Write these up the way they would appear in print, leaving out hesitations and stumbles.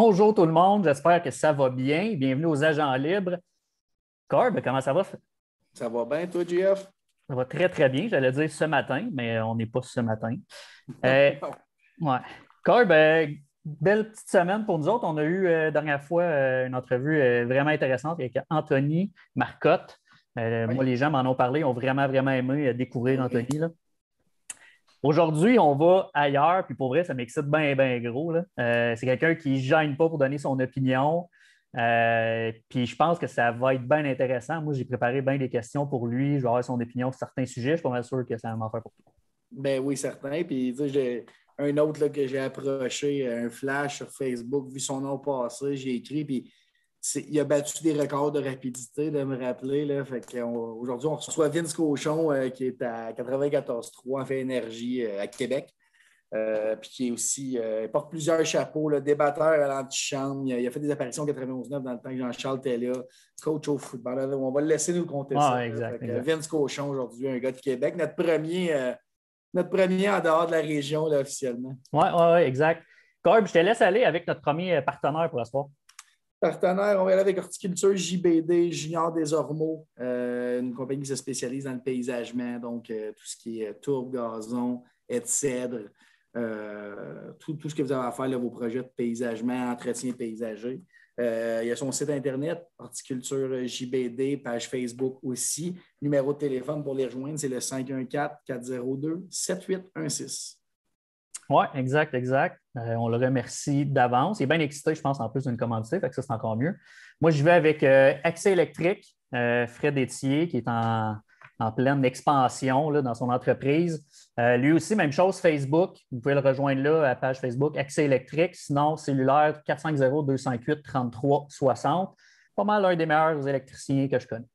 Bonjour tout le monde, j'espère que ça va bien. Bienvenue aux Agents Libres. Corb, comment ça va? Ça va bien, toi, JF? Ça va très, très bien. J'allais dire ce matin, mais on n'est pas ce matin. Euh, ouais. Corb, belle petite semaine pour nous autres. On a eu dernière fois une entrevue vraiment intéressante avec Anthony Marcotte. Moi, les gens m'en ont parlé, ont vraiment, vraiment aimé découvrir Anthony, là. Aujourd'hui, on va ailleurs, puis pour vrai, ça m'excite bien, bien gros, là. C'est quelqu'un qui ne gêne pas pour donner son opinion. Puis je pense que ça va être bien intéressant. Moi, j'ai préparé bien des questions pour lui. Je vais avoir son opinion sur certains sujets. Je suis pas mal sûr que ça va m'en faire pour toi. Ben oui, certain. Puis, tu sais, j'ai un autre là, que j'ai approché, un flash sur Facebook, vu son nom passer, j'ai écrit, puis il a battu des records de rapidité, de me rappeler. Là. Fait aujourd'hui, on reçoit Vince Cochon, qui est à 94.3 en fait énergie à Québec. Puis qui est aussi, il porte plusieurs chapeaux, là, débatteur à l'antichambre. Il a fait des apparitions en 91-9 dans le temps que Jean-Charles était là, coach au football. Là, on va le laisser nous compter ça. Exact. Vince Cochon, aujourd'hui, un gars de Québec, notre premier en dehors de la région, là, officiellement. Oui, exact. Corb, je te laisse aller avec notre premier partenaire pour ce soir. Partenaire, on va aller avec Horticulture JBD, Junior des Ormeaux, une compagnie qui se spécialise dans le paysagement, donc tout ce qui est tourbe, gazon, haies de cèdre, tout ce que vous avez à faire, là, vos projets de paysagement, entretien paysager. Il y a son site Internet, Horticulture JBD, page Facebook aussi. Numéro de téléphone pour les rejoindre, c'est le 514-402-7816. Oui, exact. On le remercie d'avance. Il est bien excité, je pense, en plus d'une commandité, fait que ça, c'est encore mieux. Moi, je vais avec Accès électrique, Fred Etier, qui est en pleine expansion là, dans son entreprise. Lui aussi, même chose, Facebook. Vous pouvez le rejoindre là, à la page Facebook, Accès électrique. Sinon, cellulaire 450-258-3360. Pas mal l'un des meilleurs électriciens que je connais.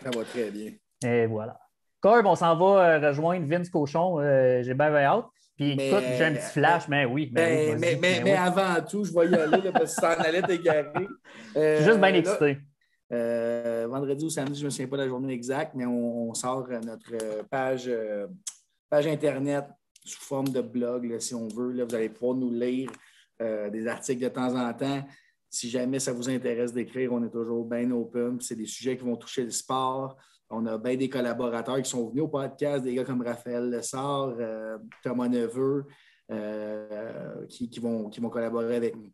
Ça va très bien. Et voilà. Corb, on s'en va rejoindre Vince Cochon. J'ai bien hâte. Puis écoute, j'ai un petit flash, mais oui. Mais avant tout, je vais y aller là, parce que ça en allait t'égarer. Je suis juste bien excité. Vendredi ou samedi, je ne me souviens pas de la journée exacte, mais on sort notre page Internet sous forme de blog, là, si on veut. Là, vous allez pouvoir nous lire des articles de temps en temps. Si jamais ça vous intéresse d'écrire, on est toujours bien open. C'est des sujets qui vont toucher le sport. On a bien des collaborateurs qui sont venus au podcast, des gars comme Raphaël Lessard, Thomas Neveu, qui vont collaborer avec nous.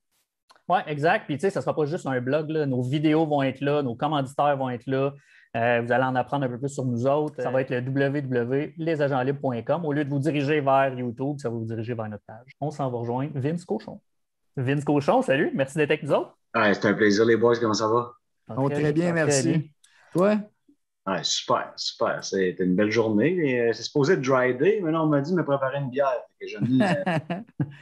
Oui, exact. Puis, tu sais, ça ne sera pas juste un blog, là. Nos vidéos vont être là, nos commanditaires vont être là. Vous allez en apprendre un peu plus sur nous autres. Ça va être le www.lesagentlibres.com. Au lieu de vous diriger vers YouTube, ça va vous diriger vers notre page. On s'en va rejoindre Vince Cochon. Vince Cochon, salut. Merci d'être avec nous autres. Ouais, c'est un plaisir, les boys. Comment ça va? Très bien, merci. Bien. Toi? Ouais, super. C'était une belle journée. C'est supposé être dry day, mais là, on m'a dit de me préparer une bière. J'ai mis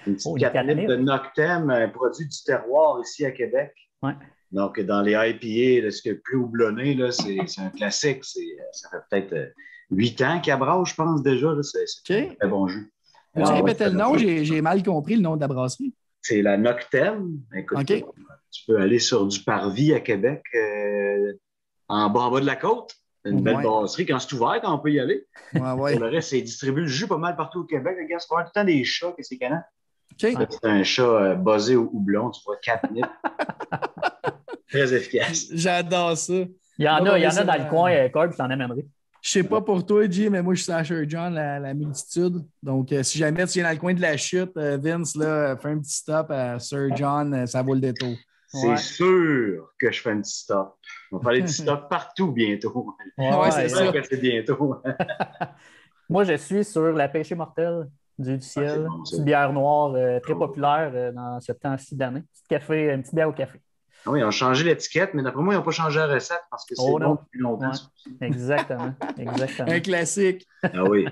une petite canette de Noctem, un produit du terroir ici à Québec. Ouais. Donc, dans les IPA, ce qui est plus houblonné, là, c'est un classique. Ça fait peut-être 8 ans qu'il abrase, je pense déjà. C'est un très bon jus. Tu répétais le nom? J'ai mal compris le nom de la brasserie. C'est la Noctem. Écoute, tu peux aller sur du Parvis à Québec, en bas de la côte. Une belle brasserie. Quand c'est ouvert, quand on peut y aller. Pour le reste, c'est distribué le jus pas mal partout au Québec. Les gars, c'est pas tout le temps des chats que c'est canon. C'est un chat buzzé au houblon, tu vois, catnip. Très efficace. J'adore ça. Il y en a dans le coin, Corb, je t'en amènerai. Je sais pas pour toi, Jay, mais moi, je suis à Sir John, la multitude. Donc, si jamais tu viens dans le coin de la chute, Vince, là, fais un petit stop à Sir John, ça vaut le détour. C'est sûr que je fais un petit stop. On va faire des petits stops partout bientôt. C'est ça. C'est bientôt. Moi, je suis sur la pêche mortelle du ciel. Bon, une bière noire très populaire dans ce temps-ci d'année. Une petite bière au café. Ah oui, ils ont changé l'étiquette, mais d'après moi, ils n'ont pas changé la recette parce que c'est bon depuis longtemps. Ouais. Exactement. Un classique. Ah oui.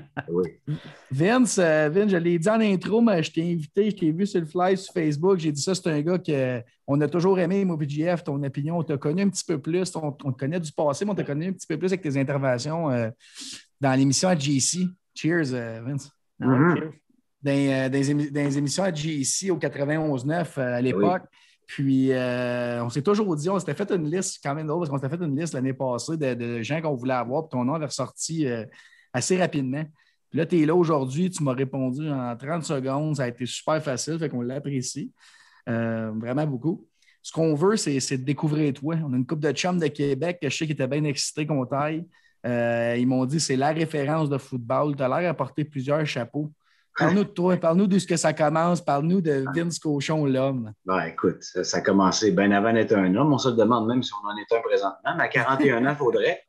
Vince, je l'ai dit en intro, mais je t'ai invité, je t'ai vu sur le fly sur Facebook. J'ai dit ça, c'est un gars qu'on a toujours aimé, moi, PGF, ton opinion. On t'a connu un petit peu plus, on te connaît du passé, mais on t'a connu un petit peu plus avec tes interventions dans l'émission à JC. Cheers, Vince. Cheers. Dans les émissions à JC au 91.9 à l'époque. Oui. Puis, on s'est toujours dit, on s'était fait une liste quand même drôle parce qu'on s'était fait une liste l'année passée de gens qu'on voulait avoir, puis ton nom avait ressorti assez rapidement. Puis là, tu es là aujourd'hui, tu m'as répondu en 30 secondes, ça a été super facile, fait qu'on l'apprécie. Vraiment beaucoup. Ce qu'on veut, c'est de découvrir toi. On a une couple de chums de Québec que je sais qui étaient bien excités qu'on taille. Ils m'ont dit c'est la référence de football. Tu as l'air à porter plusieurs chapeaux. Parle-nous de toi, parle-nous de ce que ça commence, parle-nous de Vince Cochon, l'homme. Ben, écoute, ça a commencé bien avant d'être un homme. On se demande même si on en est un présentement, mais à 41 ans, il faudrait.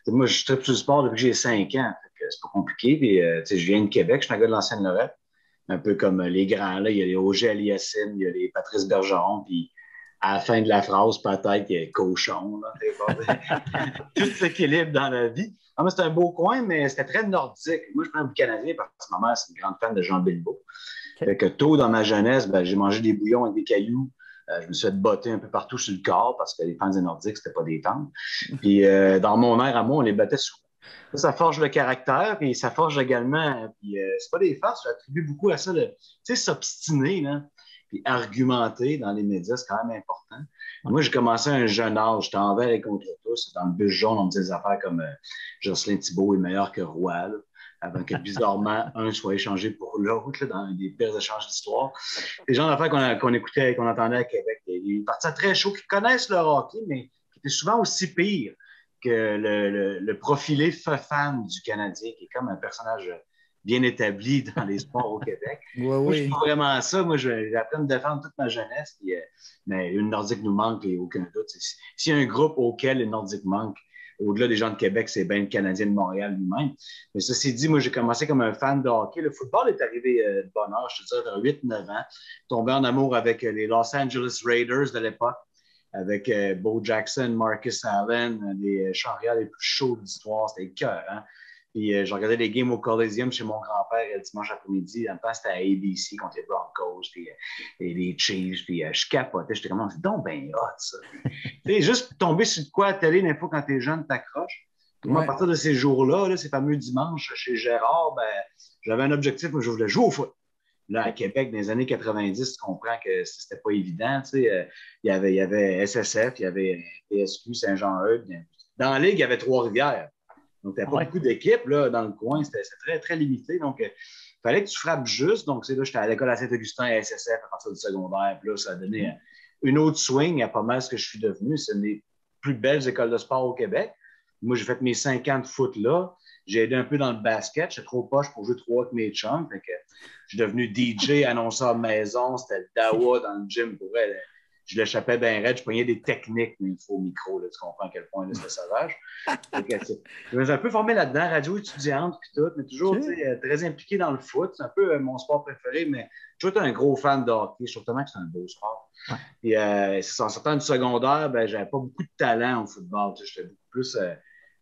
Moi, je tripe sur le sport depuis que j'ai 5 ans. C'est pas compliqué. Puis, je viens de Québec, je suis un gars de l'ancienne Lorette. Un peu comme les grands, là. Il y a les Auger Aliassime, il y a les Patrice Bergeron, puis à la fin de la phrase, peut-être qu'il y a cochon. Là, tout s'équilibre dans la vie. Ah, mais c'est un beau coin, mais c'était très nordique. Moi, je prends du Canadien parce que ma mère, c'est une grande fan de Jean Bilbao. Okay. Fait que tôt dans ma jeunesse, j'ai mangé des bouillons avec des cailloux. Je me suis fait botter un peu partout sur le corps parce que les fans des Nordiques, c'était pas des tendres. Puis dans mon air à moi, on les battait souvent. Ça forge le caractère, puis ça forge également. Puis c'est pas des farces, j'attribue beaucoup à ça, tu sais, s'obstiner, là. Puis argumenter dans les médias, c'est quand même important. Moi, j'ai commencé à un jeune âge. J'étais envers et contre tous. Dans le bus jaune, on me disait des affaires comme Jocelyn Thibault est meilleur que Roy, là, avant que bizarrement, un soit échangé pour l'autre dans des pires échanges d'histoire. Les gens d'affaires qu'on écoutait, qu'on entendait à Québec, des partisans très chauds qui connaissent le hockey, mais qui étaient souvent aussi pires que le profilé fan du Canadien, qui est comme un personnage bien établi dans les sports au Québec. Moi, je suis pas vraiment ça. Moi, j'ai appris à me défendre toute ma jeunesse. Puis, mais une Nordique nous manque, et aucun doute. S'il y a un groupe auquel les Nordiques manquent, au-delà des gens de Québec, c'est bien le Canadien de Montréal lui-même. Mais ceci dit, moi, j'ai commencé comme un fan de hockey. Le football est arrivé de bonne heure, je te dirais, vers 8-9 ans. Tombé en amour avec les Los Angeles Raiders de l'époque, avec Bo Jackson, Marcus Allen, des champions les plus chauds de l'histoire. C'était cœur, hein? Puis je regardais les games au Coliseum chez mon grand-père le dimanche après-midi. En temps, c'était à ABC contre les Broncos puis les Chiefs. Puis je capotais. J'étais comme, c'est donc bien hot, ça. Tu sais, juste tomber sur de quoi à la télé, n'importe quand t'es jeune, t'accroches. Moi, à partir de ces jours-là, là, ces fameux dimanches chez Gérard, j'avais un objectif. Moi, je voulais jouer au foot. Là, à Québec, dans les années 90, tu comprends que c'était pas évident. Tu sais, il y avait SSF, il y avait PSQ, Saint-Jean-Eudes. Dans la ligue, il y avait Trois-Rivières. Donc, tu n'avais pas beaucoup d'équipes là, dans le coin. C'était très, très limité. Donc, il fallait que tu frappes juste. Donc, là, j'étais à l'école à Saint-Augustin, à SSF, à partir du secondaire. Puis là, ça a donné une autre swing à pas mal ce que je suis devenu. C'est une des plus belles écoles de sport au Québec. Moi, j'ai fait mes 5 ans de foot là. J'ai aidé un peu dans le basket. J'étais trop poche pour jouer 3 avec mes chums. Fait que je suis devenu DJ, annonceur maison. C'était le Dawa dans le gym. Pour elle, je l'échappais bien raide. Je pognais des techniques, mais il faut au micro. Là, tu comprends à quel point c'était sauvage. Je me suis un peu formé là-dedans, radio étudiante et tout, mais toujours très impliqué dans le foot. C'est un peu mon sport préféré, mais je suis toujours un gros fan de hockey. Je trouve tellement que c'est un beau sport. Ouais. Puis, en sortant du secondaire, j'avais pas beaucoup de talent au football. J'étais beaucoup plus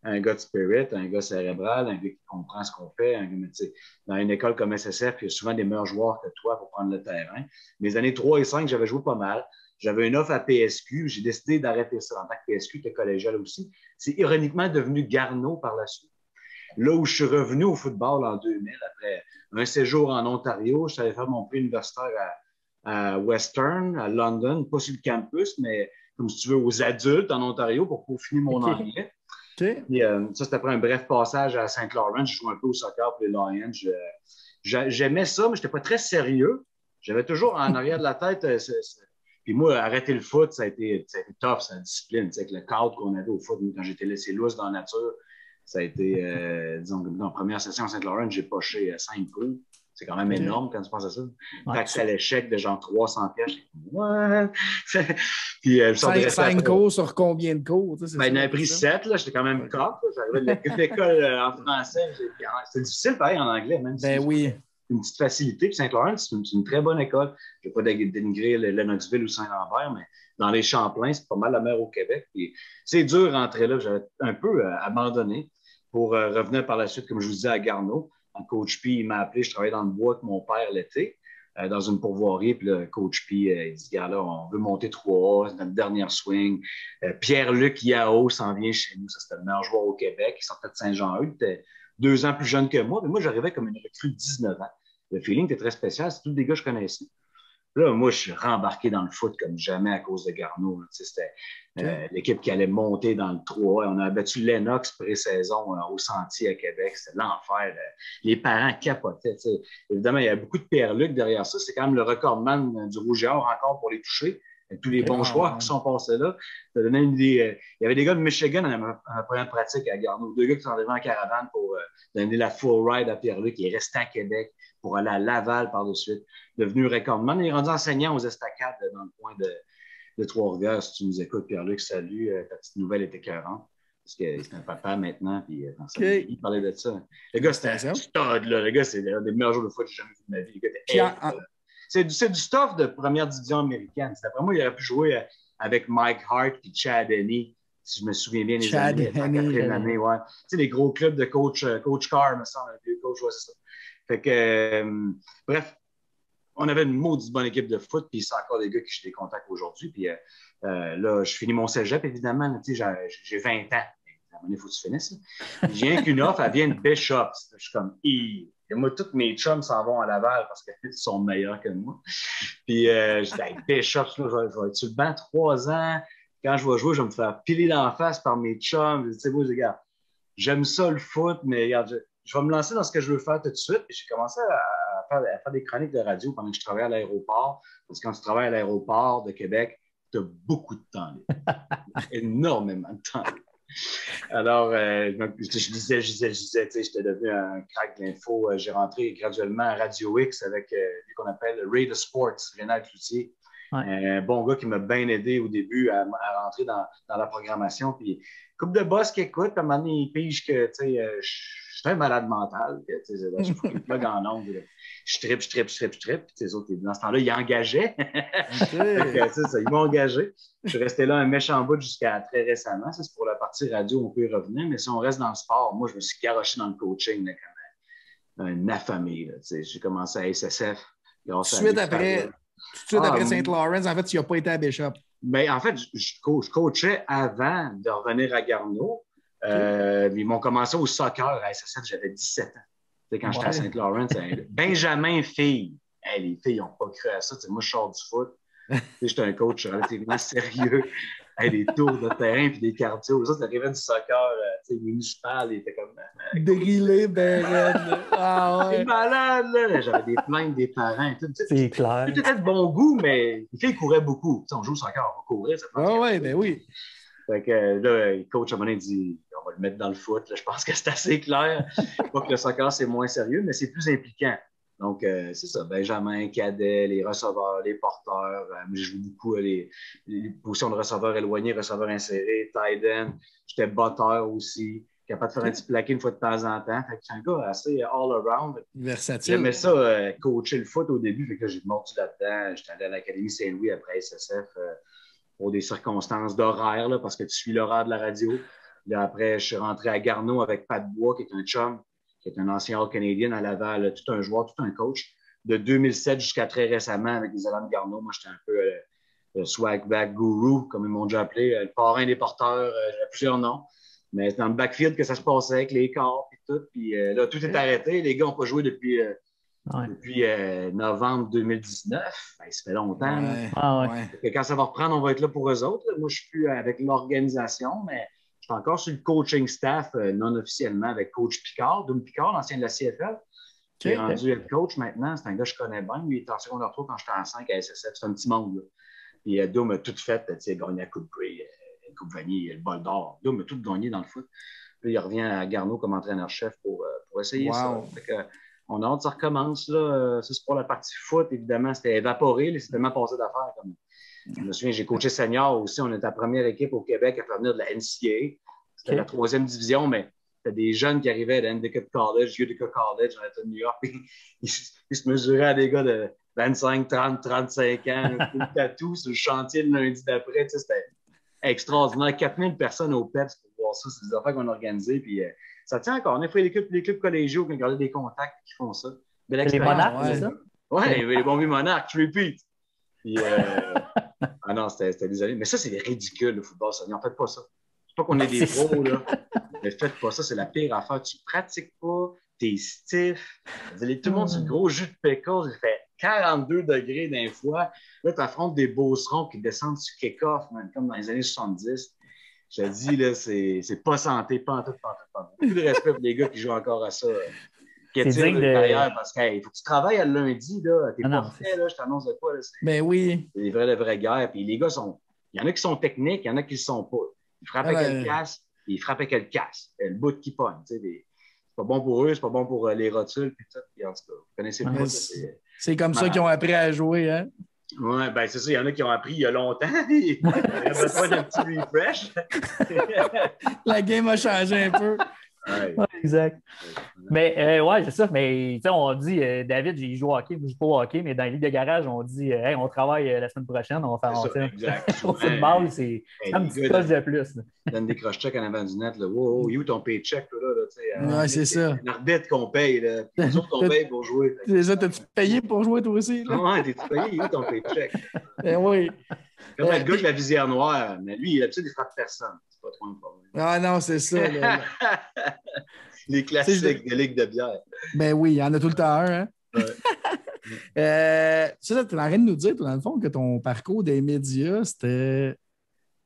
un gars de spirit, un gars cérébral, un gars qui comprend ce qu'on fait. Dans une école comme SSF, il y a souvent des meilleurs joueurs que toi pour prendre le terrain. Mes années 3 et 5, j'avais joué pas mal. J'avais une offre à PSQ. J'ai décidé d'arrêter ça en tant que PSQ, qui était collégial aussi. C'est ironiquement devenu Garneau par la suite. Là où je suis revenu au football en 2000, après un séjour en Ontario, je suis allé faire mon prix universitaire à Western, à London, pas sur le campus, mais comme si tu veux, aux adultes en Ontario pour peaufiner mon anglais. Okay. Et, ça, c'était après un bref passage à Saint-Laurent. Je jouais un peu au soccer pour les Lions. J'aimais ça, mais je n'étais pas très sérieux. J'avais toujours en arrière de la tête... Puis moi, arrêter le foot, ça a été tough, c'est la discipline. Avec le cadre qu'on avait au foot, quand j'étais laissé lousse dans la nature, ça a été, disons, dans la première session à Saint-Laurent, j'ai poché 5 coups. C'est quand même énorme quand tu penses à ça. Taxe à l'échec de genre 300 pièces. Ouais. Puis, 5 cours sur combien de cours? Il en a pris 7. J'étais quand même coq. J'arrivais de l'école en français. C'était difficile, pareil, en anglais. Même si oui. Une petite facilité. Puis Saint-Laurent, c'est une très bonne école. Je ne vais pas dénigrer Lennoxville ou Saint-Lambert, mais dans les Champlains, c'est pas mal la mer au Québec. Puis c'est dur de rentrer là. J'avais un peu abandonné pour revenir par la suite, comme je vous disais, à Garneau. En Coach P, il m'a appelé. Je travaillais dans le bois avec mon père l'été, dans une pourvoirie. Puis le Coach P, il dit, gars, là, on veut monter 3A, c'est notre dernière swing. Pierre-Luc Yao s'en vient chez nous. Ça, c'était le meilleur joueur au Québec. Il sortait de Saint-Jean-Eudes. Il était 2 ans plus jeune que moi. Mais moi, j'arrivais comme une recrue de 19 ans. Le feeling était très spécial. C'est tous des gars que je connaissais. Là, moi, je suis rembarqué dans le foot comme jamais à cause de Garneau. C'était l'équipe qui allait monter dans le 3. On a battu Lennox pré-saison au Sentier à Québec. C'était l'enfer. Les parents capotaient. T'sais. Évidemment, il y a beaucoup de Pierre-Luc derrière ça. C'est quand même le recordman du Rouge et Or encore pour les toucher. Avec tous les bons joueurs qui sont passés là. Ça donnait une idée. Il y avait des gars de Michigan à ma première pratique à Garneau. 2 gars qui sont arrivés en caravane pour donner la full ride à Pierre-Luc. Il est resté à Québec pour aller à Laval par de suite. Devenu recordman. Il est rendu enseignant aux estacades dans le coin de Trois-Rivières. Si tu nous écoutes, Pierre-Luc, salut. Ta petite nouvelle est écœurante. Parce que c'est un papa maintenant. Puis, il parlait de ça. Le gars, c'était un stud. Là. Le gars, c'est un des meilleurs joueurs de foot que j'ai jamais vu de ma vie. Le gars, c'est du stuff de première division américaine. D'après moi, il aurait pu jouer avec Mike Hart et Chad Henne, si je me souviens bien des années. Quatrième année, ouais. Tu sais, les gros clubs de coach Carr, me semble, le coach, ouais, c'est ça. Fait que, bref, on avait une maudite bonne équipe de foot, puis c'est encore des gars qui j'ai des contacts aujourd'hui. Puis là, je finis mon cégep, évidemment. Tu sais, j'ai 20 ans. Il faut que tu finisses. J'ai rien qu'une offre, elle vient de Bishop. Je suis comme, et moi, tous mes chums s'en vont à Laval parce qu'ils sont meilleurs que moi. Puis, je dis, hey, Bishop, je vais être sur le banc 3 ans. Quand je vais jouer, je vais me faire piler dans la face par mes chums. Je dis, tu sais, moi, les gars, j'aime ça le foot, mais regarde, je vais me lancer dans ce que je veux faire tout de suite. Puis, j'ai commencé à faire des chroniques de radio pendant que je travaillais à l'aéroport. Parce que quand tu travailles à l'aéroport de Québec, tu as beaucoup de temps libre. Énormément de temps libre. Alors, je disais, j'étais devenu un crack de l'info. J'ai rentré graduellement à Radio X avec lui qu'on appelle Ray de Sports, Rénal Cloutier. Ouais. Un bon gars qui m'a bien aidé au début à rentrer dans la programmation. Puis, couple de boss qui écoute, à un moment donné, il pige que, tu sais, je suis un malade mental. Je fous une plug en ongle. Je trippe. Puis, les autres, dans ce temps-là, ils engageaient. Ils m'ont engagé. Je suis resté là un méchant bout jusqu'à très récemment. Ça, c'est pour la partie radio, on peut y revenir. Mais si on reste dans le sport, moi, je me suis garoché dans le coaching là, comme un affamé. J'ai commencé à SSF. Tout de suite après Saint-Laurent, en fait, tu n'as pas été à Bishop. Ben, en fait, je coachais avant de revenir à Garneau. Ils m'ont commencé au soccer à SSF, j'avais 17 ans. Quand j'étais à Saint-Laurent, Benjamin Fille. Hey, les filles n'ont pas cru à ça. Moi, je sors du foot. J'étais un coach relativement sérieux. Hey, des tours de terrain et des cardio. Ça, arrivait du soccer municipal. Il était comme. Drillé, ben raide. Ah ouais. C'est malade, là. J'avais des plaintes des parents. Et tout. C'est clair. Tout était de bon goût, mais les filles couraient beaucoup. On joue au soccer, on va courir. Ah ouais, ben oui. Fait que là, le coach à un moment donné dit on va le mettre dans le foot. Là, je pense que c'est assez clair. Pas que le soccer, c'est moins sérieux, mais c'est plus impliquant. Donc, c'est ça, Benjamin, cadet, les receveurs, les porteurs. Je joue beaucoup les positions de receveur éloigné, receveur inséré, tight end. J'étais botteur aussi, capable de faire un petit plaqué une fois de temps en temps. Fait que c'est un gars assez all-around. Versatile. J'aimais ça, coacher le foot au début. Fait que j'ai mordu là-dedans. J'étais allé à l'Académie Saint-Louis après SSF pour des circonstances d'horaire, là, parce que tu suis l'horaire de la radio. Là, après, je suis rentré à Garneau avec Pat Bois, qui est un chum, qui est un ancien All-Canadien à Laval, tout un joueur, tout un coach. De 2007 jusqu'à très récemment avec les élèves de Garneau, moi, j'étais un peu le swagback guru, comme ils m'ont déjà appelé, le parrain des porteurs, j'ai plusieurs noms. Mais c'est dans le backfield que ça se passait avec les corps et tout. Puis là, tout est arrêté. Les gars n'ont pas joué depuis novembre 2019. Ben, ça fait longtemps. Ouais. Ouais. Quand ça va reprendre, on va être là pour eux autres. Moi, je ne suis plus avec l'organisation, mais je suis encore sur le coaching staff non officiellement avec coach Picard, Doom Picard, l'ancien de la CFL, qui est rendu head coach maintenant. C'est un gars que je connais bien. Lui, il était en secondaire 3 quand j'étais en 5 à SSF. C'est un petit monde. Là. Puis Doom a tout fait. Il a gagné la Coupe Grey, la Coupe Vanier, le bol d'or. Doom a tout gagné dans le foot. Puis il revient à Garneau comme entraîneur-chef pour essayer ça. Fait que, on a hâte que ça recommence. Là. Ça, c'est pour la partie foot, évidemment. C'était évaporé. C'est tellement passé d'affaires. Je me souviens, j'ai coaché senior aussi. On était la première équipe au Québec à faire venir de la NCAA. C'était la 3e division, mais c'était des jeunes qui arrivaient de Endicott College, Utica College, dans l'État de New York. Ils se mesuraient à des gars de 25, 30, 35 ans, tout le tatou sur le chantier le lundi d'après. C'était extraordinaire. 4000 personnes au PEPS pour voir ça. C'est des affaires qu'on a organisées. Puis, ça tient encore. On a fait les clubs collégiaux qui ont gardé des contacts qui font ça. Les Monarques, c'est ça? Oui, les bons vieux Monarques, je repeat. Puis, ah non, c'était désolé. Mais ça, c'est ridicule, le football. Ça, n'en faites pas ça. C'est pas qu'on est des pros, là. Mais faites pas ça, c'est la pire affaire. Tu pratiques pas, t'es stiff. Tout le monde, c'est le gros jus de pickles. Il fait 42 degrés d'un fois. Là, tu affrontes des beaucerons qui descendent sur kick-off, comme dans les années 70. Je te dis, là, c'est pas santé, pas en tout, pas en tout, pas en tout. Beaucoup de respect pour les gars qui jouent encore à ça, qui étirent leur carrière, parce qu'il faut que tu travailles à lundi, là. T'es pas fait, là, je t'annonce de quoi, là. Ben oui. C'est de vraies guerres. Puis les gars il y en a qui sont techniques, il y en a qui ne le sont pas. Ils frappent avec le casse, ils frappent avec le casse. Le bout qui pogne, tu sais. C'est pas bon pour eux, c'est pas bon pour les rotules, puis tout. Puis en tout cas, vous connaissez pas ça. C'est comme ça qu'ils ont appris à jouer, hein? Oui, ben c'est ça. Il y en a qui ont appris il y a longtemps. Il y a besoin d'un petit refresh. La game a changé un peu. Ouais. Ouais, exact. Mais ouais, c'est ça. Mais on dit, David, j'ai joué au hockey, je joue pas au hockey, mais dans les ligues de garage, on dit, hey, on travaille la semaine prochaine, on va faire ça. Au football, c'est un petit coche de plus. Donne des cross-checks en avant du net. Là. Wow, you ton paycheck. Ouais, c'est ça. L'arbitre qu'on paye. Là. Nous autres, qu'on paye pour jouer. C'est ça, t'as-tu payé pour jouer toi aussi? Là? Ouais, t'es-tu payé? You ton paycheck. Oui. Comme le gars avec la visière noire, mais lui, il a l'habitude de frapper personne. C'est pas trop un problème. Ah non, c'est ça. Les classiques des ligues de bière. Ben oui, il y en a tout le temps un. Hein? Ouais. Tu es en train de nous dire, dans le fond, que ton parcours des médias, c'était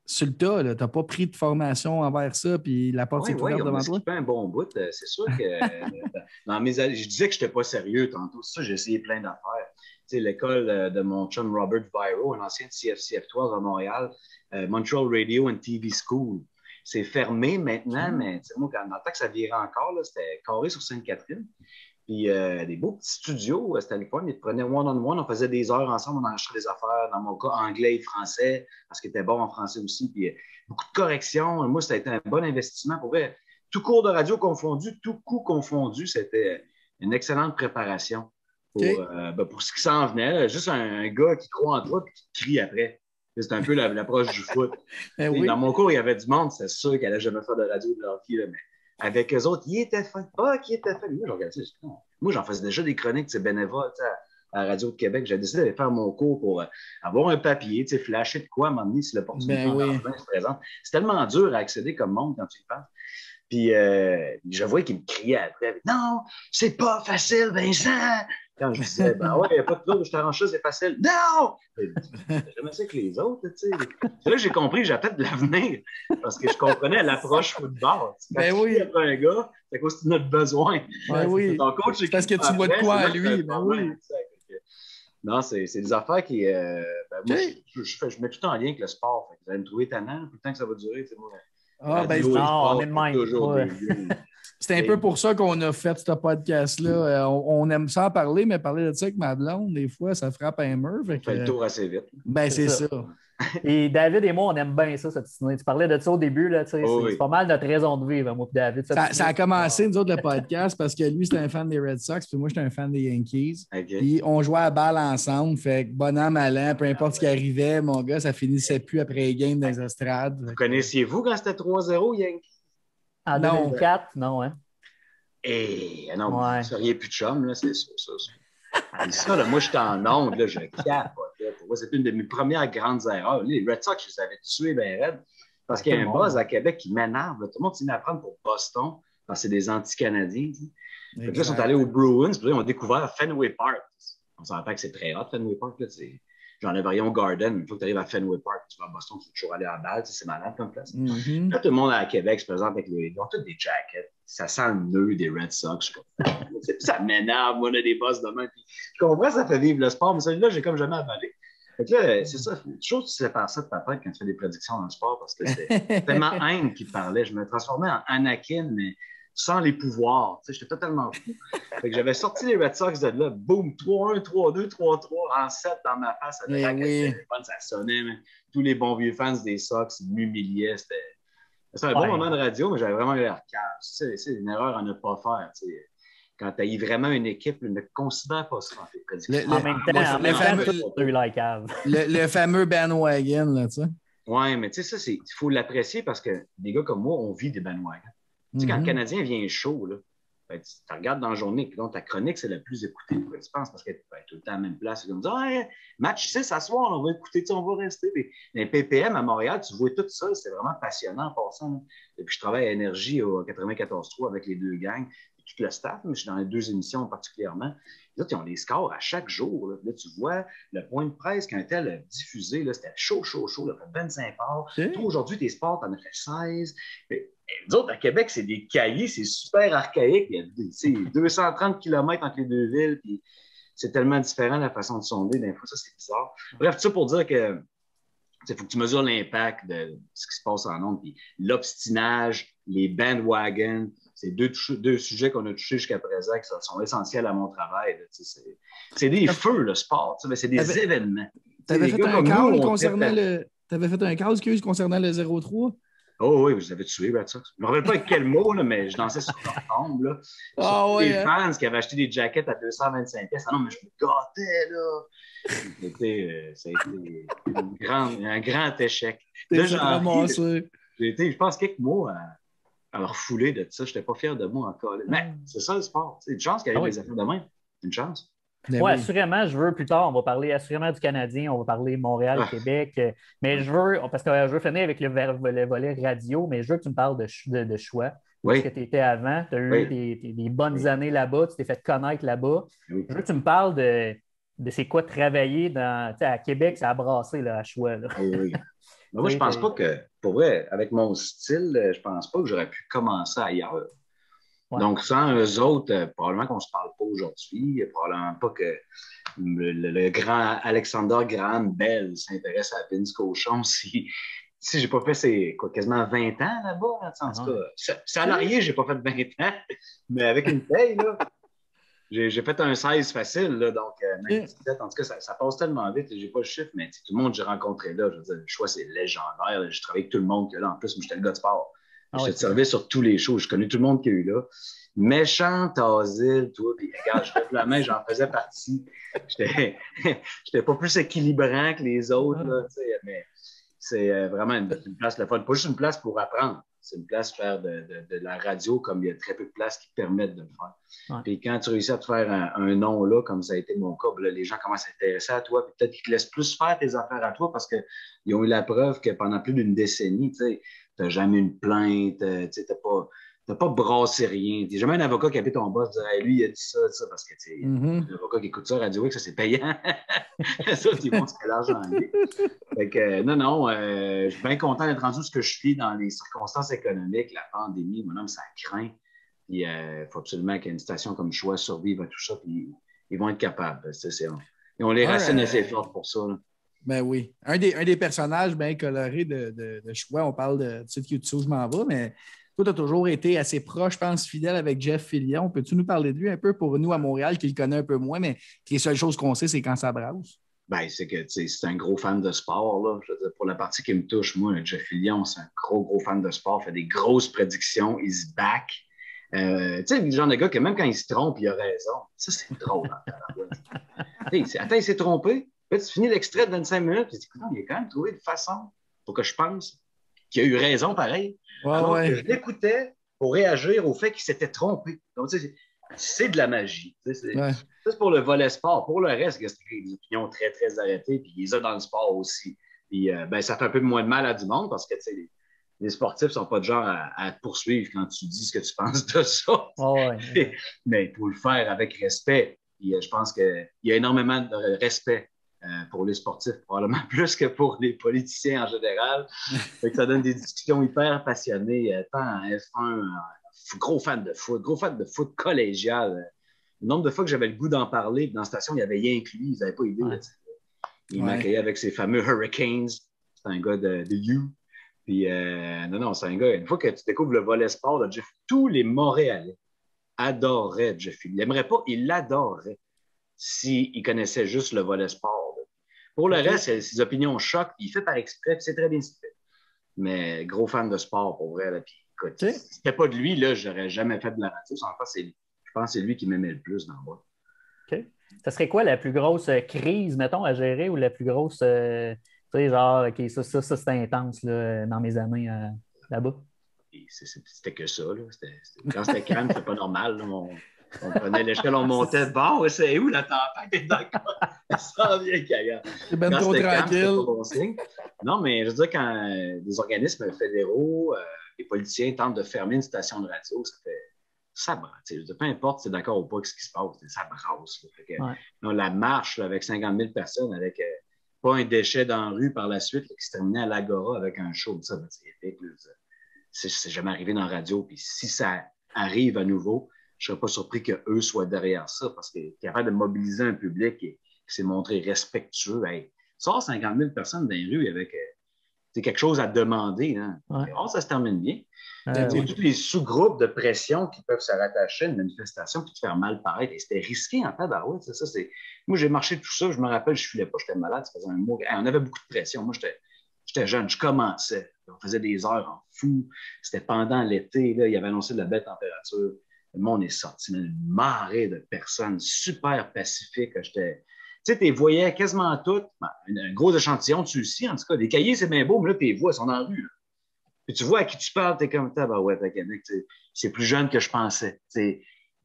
sur le tas. Tu n'as pas pris de formation envers ça, puis la porte s'est ouverte devant toi. Oui, un bon bout. C'est sûr que dans mes années, je disais que je n'étais pas sérieux tantôt. C'est ça, j'ai essayé plein d'affaires. Tu sais, l'école de mon chum Robert Viro, un ancien de CFCF3 à Montréal, Montreal Radio and TV School. C'est fermé maintenant, mais moi, dans le temps que ça virait encore, c'était carré sur Sainte-Catherine. Puis des beaux petits studios, c'était le fun. Ils te prenaient one-on-one, on faisait des heures ensemble, on enregistrait des affaires, dans mon cas, anglais et français, parce qu'il était bon en français aussi. Puis beaucoup de corrections. Moi, ça a été un bon investissement. Pour vrai, tout cours de radio confondu, tout coup confondu, c'était une excellente préparation pour ce qui s'en venait. Là. Juste un gars qui croit en toi et qui te crie après. C'est un peu l'approche du foot. Oui. Dans mon cours, il y avait du monde, c'est sûr qu'elle n'allait jamais faire de radio de leur vie, là, mais avec eux autres, il était fin. Ah, qui était fin. Moi, je regardais ça. Moi, j'en faisais déjà des chroniques bénévoles à la Radio de Québec. J'ai décidé d'aller faire mon cours pour avoir un papier, flasher de quoi à un moment donné si l'opportunité se présente. C'est tellement dur à accéder comme monde quand tu y penses. Puis, je voyais qu'il me criait après. Non, c'est pas facile, Vincent! Quand je disais, ben ouais, il n'y a pas de trouble, je t'arrange ça, c'est facile. Non! J'aimais ça que les autres, tu sais. C'est là que j'ai compris que j'avais de l'avenir, parce que je comprenais l'approche football. Ben oui. Après un gars, c'est à cause de notre besoin. Ben oui. Ton coach, parce que tu vois de quoi à lui. Ben oui. Non, c'est des affaires qui. Moi, je mets tout en lien avec le sport. Vous allez me trouver tannant, tout le temps que ça va durer. Moi, on est de même. C'est un peu pour ça qu'on a fait ce podcast-là. On aime ça en parler, mais parler de ça avec ma blonde, des fois, ça frappe un mur. On fait le tour assez vite. Ben, c'est ça. Et David et moi, on aime bien ça, cette ciné. Tu parlais de ça au début, là, c'est pas mal notre raison de vivre, moi et David. Ça a commencé, nous autres, le podcast, parce que lui, c'était un fan des Red Sox, puis moi, j'étais un fan des Yankees. Okay. Puis on jouait à balle ensemble, fait que bon an, mal an, peu importe ce qui arrivait, mon gars, ça finissait plus après les games dans les estrades. Vous connaissiez-vous quand c'était 3-0, Yankees? En 2004, non, hein? Non, vous ne seriez plus de chum, là, c'est sûr, ça. Ça, là, moi, j'étais en onde, là, je capote. Pour moi, c'était une de mes premières grandes erreurs. Les Red Sox, je les avais tués bien raides. Parce qu'il y a un buzz à Québec qui m'énerve. Tout le monde s'est mis à prendre pour Boston, parce que c'est des anti-Canadiens. Là, ils sont allés aux Bruins, puis là, ils ont découvert Fenway Park. On s'entend que c'est très hot, Fenway Park. Là, genre le Varion Garden. Une fois que tu arrives à Fenway Park, tu vas à Boston, tu peux toujours aller à la balle. C'est malade comme place. Mm-hmm. Là, tout le monde à Québec se présente avec ils ont tous des jackets. Ça sent le nœud des Red Sox. Ça m'énerve, moi, on a des boss demain. Puis, je comprends, ça fait vivre le sport, mais celui-là, j'ai comme jamais avalé. Fait là, c'est ça, il faut toujours que tu sépares ça de ta tête quand tu fais des prédictions dans le sport, parce que c'est tellement haine qui parlait. Je me transformais en Anakin, mais sans les pouvoirs. J'étais totalement fou. Fait que j'avais sorti les Red Sox de là, boum, 3-1, 3-2, 3-3, en 7 dans ma face. Ça sonnait, mais tous les bons vieux fans des Sox m'humiliaient. C'était un bon moment de radio, mais j'avais vraiment eu l'air calme. C'est une erreur à ne pas faire. Quand tu as vraiment une équipe, ne considère pas ça dans tes prédictions. En même temps, le fameux bandwagon, là, tu sais. Oui, mais tu sais, ça, il faut l'apprécier parce que des gars comme moi, on vit des bandwagons. Tu sais, quand le Canadien vient chaud, là, Ben, tu regardes dans la journée, puis donc ta chronique, c'est la plus écoutée. Pourquoi tu penses? Parce qu'elle est tout le temps à la même place. C'est comme dire, hey, match 6 à soir, on va écouter, on va rester. Mais les PPM à Montréal, tu vois tout ça, c'est vraiment passionnant en passant. Là. Et puis je travaille à Énergie au 94.3 avec les deux gangs, et tout le staff, mais je suis dans les deux émissions particulièrement. Les autres, ils ont des scores à chaque jour. Là, tu vois le point de presse qu'un tel a diffusé, là, c'était chaud, là, fait 25 parts. Toi, aujourd'hui, tes sports, t'en as fait 16. Mais, nous autres, à Québec, c'est des cahiers, c'est super archaïque. Il y a 230 km entre les deux villes, puis c'est tellement différent la façon de sonder. Des fois, ça, c'est bizarre. Bref, tout ça pour dire que il faut que tu mesures l'impact de ce qui se passe en ondes, puis l'obstinage, les bandwagons, c'est deux sujets qu'on a touchés jusqu'à présent qui sont essentiels à mon travail. C'est des feux, le sport, mais c'est des événements. Tu avais fait un call concernant le 0-3? Oh oui, vous avez tué, Red Sox. Je ne me rappelle pas avec quel mot, là, mais je dansais sur leur tombe. Les fans qui avaient acheté des jackets à 225 pièces. Ah non, mais je me gâtais, là. Ça a été un grand échec. Là, j'ai été, je pense, quelques mois à leur fouler de ça. Je n'étais pas fier de moi encore. Mais c'est ça le sport. C'est une chance qu'il y ait des affaires de même. Une chance. Oui, assurément, je veux plus tard, on va parler assurément du Canadien, on va parler Montréal, Québec, mais je veux, parce que je veux finir avec le volet radio, mais je veux que tu me parles de choix. Où est-ce que tu étais avant? Tu as eu des bonnes années là-bas, tu t'es fait connaître là-bas. Je veux que tu me parles de c'est quoi travailler à Québec, ça a brassé là, à choix. Là. Oui. Mais moi, je pense pas que, pour vrai, avec mon style, je pense pas que j'aurais pu commencer ailleurs. Ouais. Donc, sans eux autres, probablement qu'on ne se parle pas aujourd'hui. Probablement pas que le grand Alexander Graham Bell s'intéresse à Vince Cochon si je n'ai pas fait quasiment 20 ans là-bas. En tout cas, salarié, je n'ai pas fait 20 ans, mais avec une paye, là, j'ai fait un 16 facile. Là, donc, même 17, en tout cas, ça passe tellement vite. Je n'ai pas le chiffre, mais tout le monde que j'ai rencontré là, je veux dire, le choix, c'est légendaire. J'ai travaillé avec tout le monde que là. En plus, moi, j'étais le gars de sport. Je te servais sur tous les shows. Je connais tout le monde qu'il y a eu là. Méchant asile, toi. Puis, regarde, je lève la main, j'en faisais partie. J'étais pas plus équilibrant que les autres, là, mais c'est vraiment une place, le fun. Pas juste une place pour apprendre. C'est une place pour faire de la radio, comme il y a très peu de places qui te permettent de le faire. Ouais. Puis quand tu réussis à te faire un nom là, comme ça a été mon cas, là, les gens commencent à s'intéresser à toi. Puis peut-être qu'ils te laissent plus faire tes affaires à toi parce qu'ils ont eu la preuve que pendant plus d'une décennie, tu n'as jamais une plainte, tu n'as pas brassé rien. Tu n'as jamais un avocat qui appelle ton boss et dit hey, lui, il a dit ça, parce que l'avocat qui écoute ça, Radio X, ça c'est payant. Ça, ils vont se faire l'argent. Fait que non, je suis bien content d'être rendu ce que je suis dans les circonstances économiques, la pandémie, mon homme, ça craint. Puis il faut absolument qu'il y ait une station comme Choix survive à tout ça, puis ils vont être capables. Ils ont les racines assez fortes pour ça. Là. Ben oui. Un des personnages bien colorés de Choix, on parle de YouTube, je m'en vais, mais toi, tu as toujours été assez proche, je pense, fidèle avec Jeff Fillion. Peux-tu nous parler de lui un peu pour nous à Montréal, qui le connaît un peu moins, mais les seules choses qu'on sait, c'est quand ça brasse? Ben, c'est que c'est un gros fan de sport. Là. Je veux dire, pour la partie qui me touche, moi, Jeff Fillion, c'est un gros fan de sport, fait des grosses prédictions, he's back. Tu sais, le genre de gars que même quand il se trompe, il a raison. Ça, c'est drôle. Attends, il s'est trompé. Là, tu finis l'extrait de 25 minutes, tu dis, il a quand même trouvé une façon pour que je pense qu'il a eu raison pareil. Alors que je l'écoutais pour réagir au fait qu'il s'était trompé. Donc, c'est de la magie. C'est pour le volet sport. Pour le reste, il y a des opinions très, très arrêtées, puis il les a dans le sport aussi. Puis, ça fait un peu moins de mal à du monde parce que les sportifs ne sont pas de genre à te poursuivre quand tu dis ce que tu penses de ça. Mais il faut le faire avec respect. Puis, je pense qu'il y a énormément de respect pour les sportifs, probablement plus que pour les politiciens en général. Fait que ça donne des discussions hyper passionnées, tant en F1, gros fan de foot collégial. Le nombre de fois que j'avais le goût d'en parler, dans la station, il y avait rien que lui, ils n'avaient pas idée. Ouais. Il m'accueillait avec ses fameux Hurricanes. C'est un gars de You. Puis, non, c'est un gars, une fois que tu découvres le volet sport de Jeff, tous les Montréalais adoraient Jeff. Il l'aimerait pas, il l'adorait s'il connaissait juste le volet sport. Là. Pour le reste, ses opinions choquent, il fait par exprès, puis c'est très bien fait. Mais gros fan de sport, pour vrai. Là, puis, écoute, si c'était pas de lui, là, j'aurais jamais fait de la radio. Je pense que c'est lui qui m'aimait le plus dans le bois. OK. Ça serait quoi la plus grosse crise, mettons, à gérer ou la plus grosse, tu sais, genre, OK, ça c'est intense là, dans mes années là-bas? C'était que ça. Là. Quand c'était calme, c'était pas normal. Là. On prenait l'échelle, on montait. Bon, c'est où la tempête? D'accord. Elle s'en vient qu'ailleurs. C'est ben trop tranquille. Pas bon signe. Non, mais je veux dire, quand des organismes fédéraux, les politiciens tentent de fermer une station de radio, ça brasse. Peu importe si tu es d'accord ou pas avec ce qui se passe, ça brasse. La marche là, avec 50 000 personnes, avec pas un déchet dans la rue par la suite, là, qui se terminait à l'Agora avec un show. Ça, c'est épique. C'est jamais arrivé dans la radio. Puis si ça arrive à nouveau, je ne serais pas surpris qu'eux soient derrière ça parce qu'ils sont capables de mobiliser un public qui s'est montré respectueux. Hey, sort 50 000 personnes dans les rues avec quelque chose à demander. Hein. Ouais. Ça se termine bien. Tous les sous-groupes de pression qui peuvent se rattacher à une manifestation et te faire mal paraître. Et c'était risqué en tabarouette. Moi, j'ai marché tout ça. Je me rappelle, je ne filais pas, j'étais malade. Ça faisait un mois. On avait beaucoup de pression. Moi, j'étais jeune, je commençais. On faisait des heures en fou. C'était pendant l'été. Là, il avait annoncé de la belle température. Le monde est sorti, une marée de personnes super pacifiques. Tu sais, tu les voyais quasiment toutes. Un gros échantillon dessus aussi, en tout cas. Des cahiers, c'est bien beau, mais là, tes voix sont dans la rue. Là. Puis tu vois à qui tu parles, t'es comme ça, c'est plus jeune que je pensais.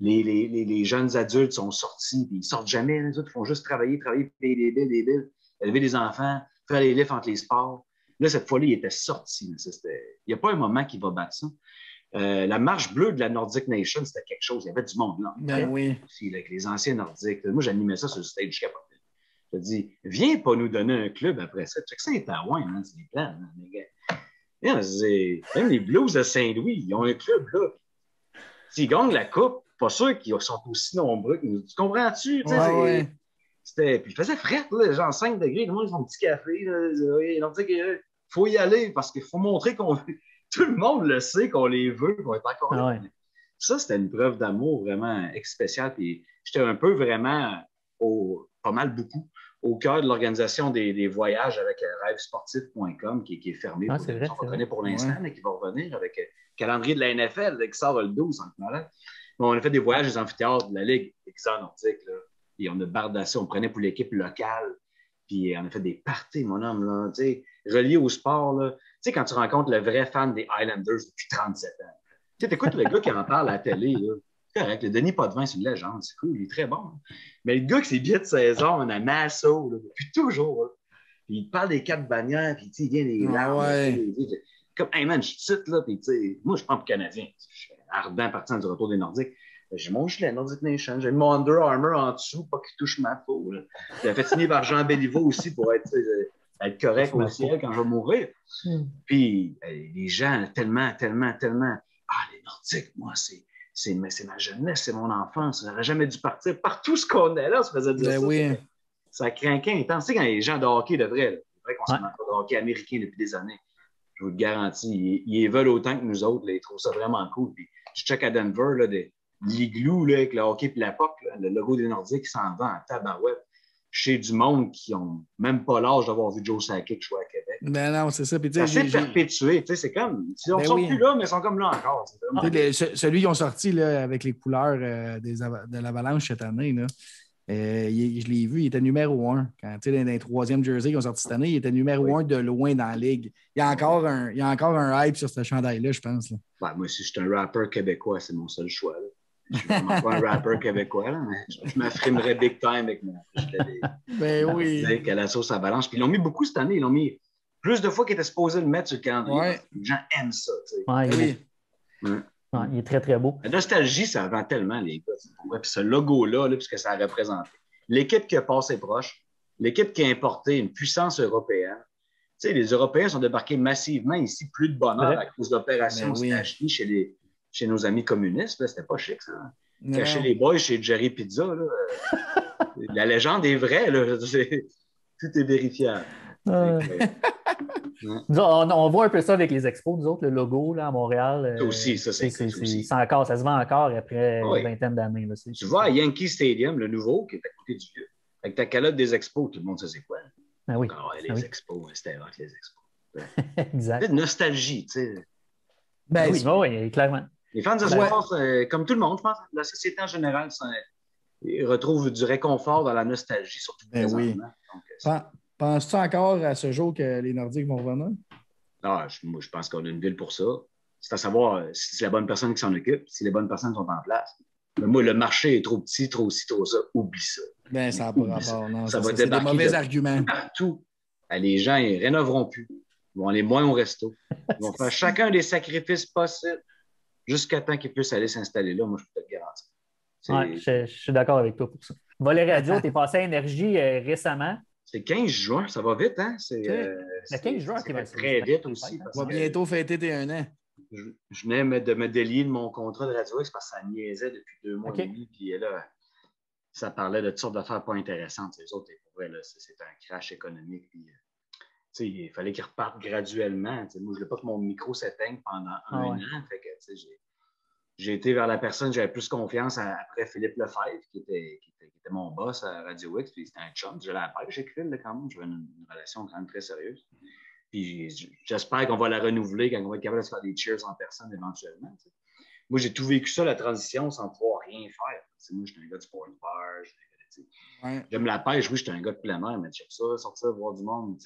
Les jeunes adultes sont sortis, puis ils sortent jamais. Les autres, ils font juste travailler, payer des billes, élever des enfants, faire les lifts entre les sports. Là, cette fois-là, il était sorti. Il n'y a pas un moment qui va battre ça. La marche bleue de la Nordic Nation, c'était quelque chose. Il y avait du monde là. Ben oui. Aussi, là, avec les anciens Nordiques. Moi, j'animais ça sur le stage capoté. Je te dis, viens pas nous donner un club après ça. Tu sais que ça est à loin, hein, c'est des plans, hein, les gars. Même les Blues de Saint-Louis, ils ont un club là. S'ils gagnent la coupe, pas sûr qu'ils sont aussi nombreux que nous. Tu comprends-tu? Ouais. Puis il faisait fret, là, genre 5 degrés, le monde, ils font un petit café. Il faut y aller parce qu'il faut montrer qu'on veut. Tout le monde le sait qu'on les veut, qu'on est encore là. Ouais. Ça, c'était une preuve d'amour vraiment spéciale. Puis j'étais un peu vraiment, pas mal beaucoup, au cœur de l'organisation des voyages avec rêvesportif.com qui est fermé. On connaît pour l'instant, mais qui va revenir avec le calendrier de la NFL qui sort le 12. On a fait des voyages des amphithéâtres de la Ligue nordique. Et on a bardassé, on prenait pour l'équipe locale. Puis on a fait des parties, mon homme, là, reliés au sport. Là. Tu sais, quand tu rencontres le vrai fan des Highlanders depuis 37 ans. Tu sais, écoutes le gars qui en parle à la télé. C'est correct. Le Denis Potvin, c'est une légende. C'est cool. Il est très bon. Hein. Mais le g'a qui ses billets de saison, on a Nassau, là, depuis toujours. Là. Puis il parle des 4 bannières, puis il vient des larmes. Comme, hey man, je cite, là, puis moi, je prends pour Canadien. Je suis ardent partant du retour des Nordiques. J'ai mon gilet Nordic Nation. J'ai mis mon Under Armour en dessous, pas qu'il touche ma peau. J'ai fait signer par Jean Béliveau aussi pour être correct au ciel quand je vais mourir. Puis les gens, tellement. Ah, les Nordiques, moi, c'est ma jeunesse, c'est mon enfance. J'aurais jamais dû partir. Partout ce qu'on est là, on se faisait dire ça. Oui. Ça craquait intense. Tu sais, quand les gens de hockey de vrai, c'est vrai qu'on s'en pas de hockey américain depuis des années. Je vous le garantis. Ils veulent autant que nous autres. Là, ils trouvent ça vraiment cool. Puis je check à Denver, là, l'igloo avec le hockey et la POC, le logo des Nordiques qui s'en va en tabarouette chez du monde qui n'ont même pas l'âge d'avoir vu Joe Sakic jouer à Québec. Ben non, c'est ça. Ça s'est perpétué. C'est comme. Ils ne sont plus là, mais ils sont comme là encore. Celui qu'ils ont sorti là, avec les couleurs de l'Avalanche cette année, là, je l'ai vu, il était numéro 1. Quand, dans les 3e jerseys qu'ils ont sorti cette année, il était numéro 1 de loin dans la ligue. Il y a encore un hype sur ce chandail-là, je pense. Là. Ben, moi, si je suis un rappeur québécois, c'est mon seul choix. Là. Je suis vraiment pas un rappeur québécois, là, mais je m'affrimerais big time avec moi. Ben oui. Avec la sauce Avalanche. Puis ils l'ont mis beaucoup cette année. Ils l'ont mis plus de fois qu'ils étaient supposés le mettre sur le calendrier. Ouais. Les gens aiment ça. Il est très, très beau. La nostalgie, ça vend tellement, les gars. Puis ce logo-là, puisque ça a représenté. L'équipe qui a passé proche, l'équipe qui a importé une puissance européenne. Tu sais, les Européens sont débarqués massivement ici, plus de bonheur à cause d'opérations Stachny chez nos amis communistes. Là, c'était pas chic, ça. Cacher les boys chez Jerry Pizza. Là, la légende est vraie. Là, tout est vérifiable. On voit un peu ça avec les expos, nous autres, le logo là, à Montréal. Ça aussi, ça c'est ça se vend encore après une vingtaine d'années. Là, tu vois à Yankee Stadium, le nouveau, qui est à côté du vieux, avec ta calotte des expos, tout le monde sait c'est quoi. Ah oui. Les expos, c'était hot, les expos. Exact. C'est de nostalgie, tu sais. Ben, oui, clairement. Les fans de sport, comme tout le monde, je pense, la société en général, ils retrouvent du réconfort dans la nostalgie, surtout présentement. Donc, penses-tu encore à ce jour que les Nordiques vont revenir? Ah, moi, je pense qu'on a une ville pour ça. c'est à savoir si c'est la bonne personne qui s'en occupe, si les bonnes personnes sont en place. Mais moi, le marché est trop petit, trop ci, trop ça. Oublie ça. Ben, ça n'a pas rapport. Non, ça va c'est des mauvais arguments. Partout. Les gens, ils ne rénoveront plus. Ils vont aller moins au resto. Ils vont faire chacun des sacrifices possibles jusqu'à temps qu'ils puissent aller s'installer là. Moi, je peux te le garantir. Ouais, je suis d'accord avec toi pour ça. Volet radio, tu es passé à Énergie récemment. C'est 15 juin, ça va vite, hein? C'est le 15 juin qui va très vite aussi. On va bientôt fêter tes 1 an. Je venais de me délier de mon contrat de Radio X parce que ça niaisait depuis 2 mois et demi. Puis là, ça parlait de toutes sortes d'affaires pas intéressantes. Les autres, pour vrai, c'est un crash économique. Puis, il fallait qu'ils repartent graduellement. Moi, je ne voulais pas que mon micro s'éteigne pendant un an. Fait que, j'ai été vers la personne, j'avais plus confiance après Philippe Lefebvre, qui était mon boss à Radio X. Puis c'était un chum. Je la pêche avec Phil, quand même. J'avais une relation quand même très sérieuse. Puis j'espère qu'on va la renouveler quand on va être capable de se faire des cheers en personne éventuellement. T'sais. Moi, j'ai tout vécu ça, la transition, sans pouvoir rien faire. Moi, j'étais un gars de sport bar. J'aime la pêche, oui, j'étais un gars de plein air, mais j'aime ça, sortir, voir du monde.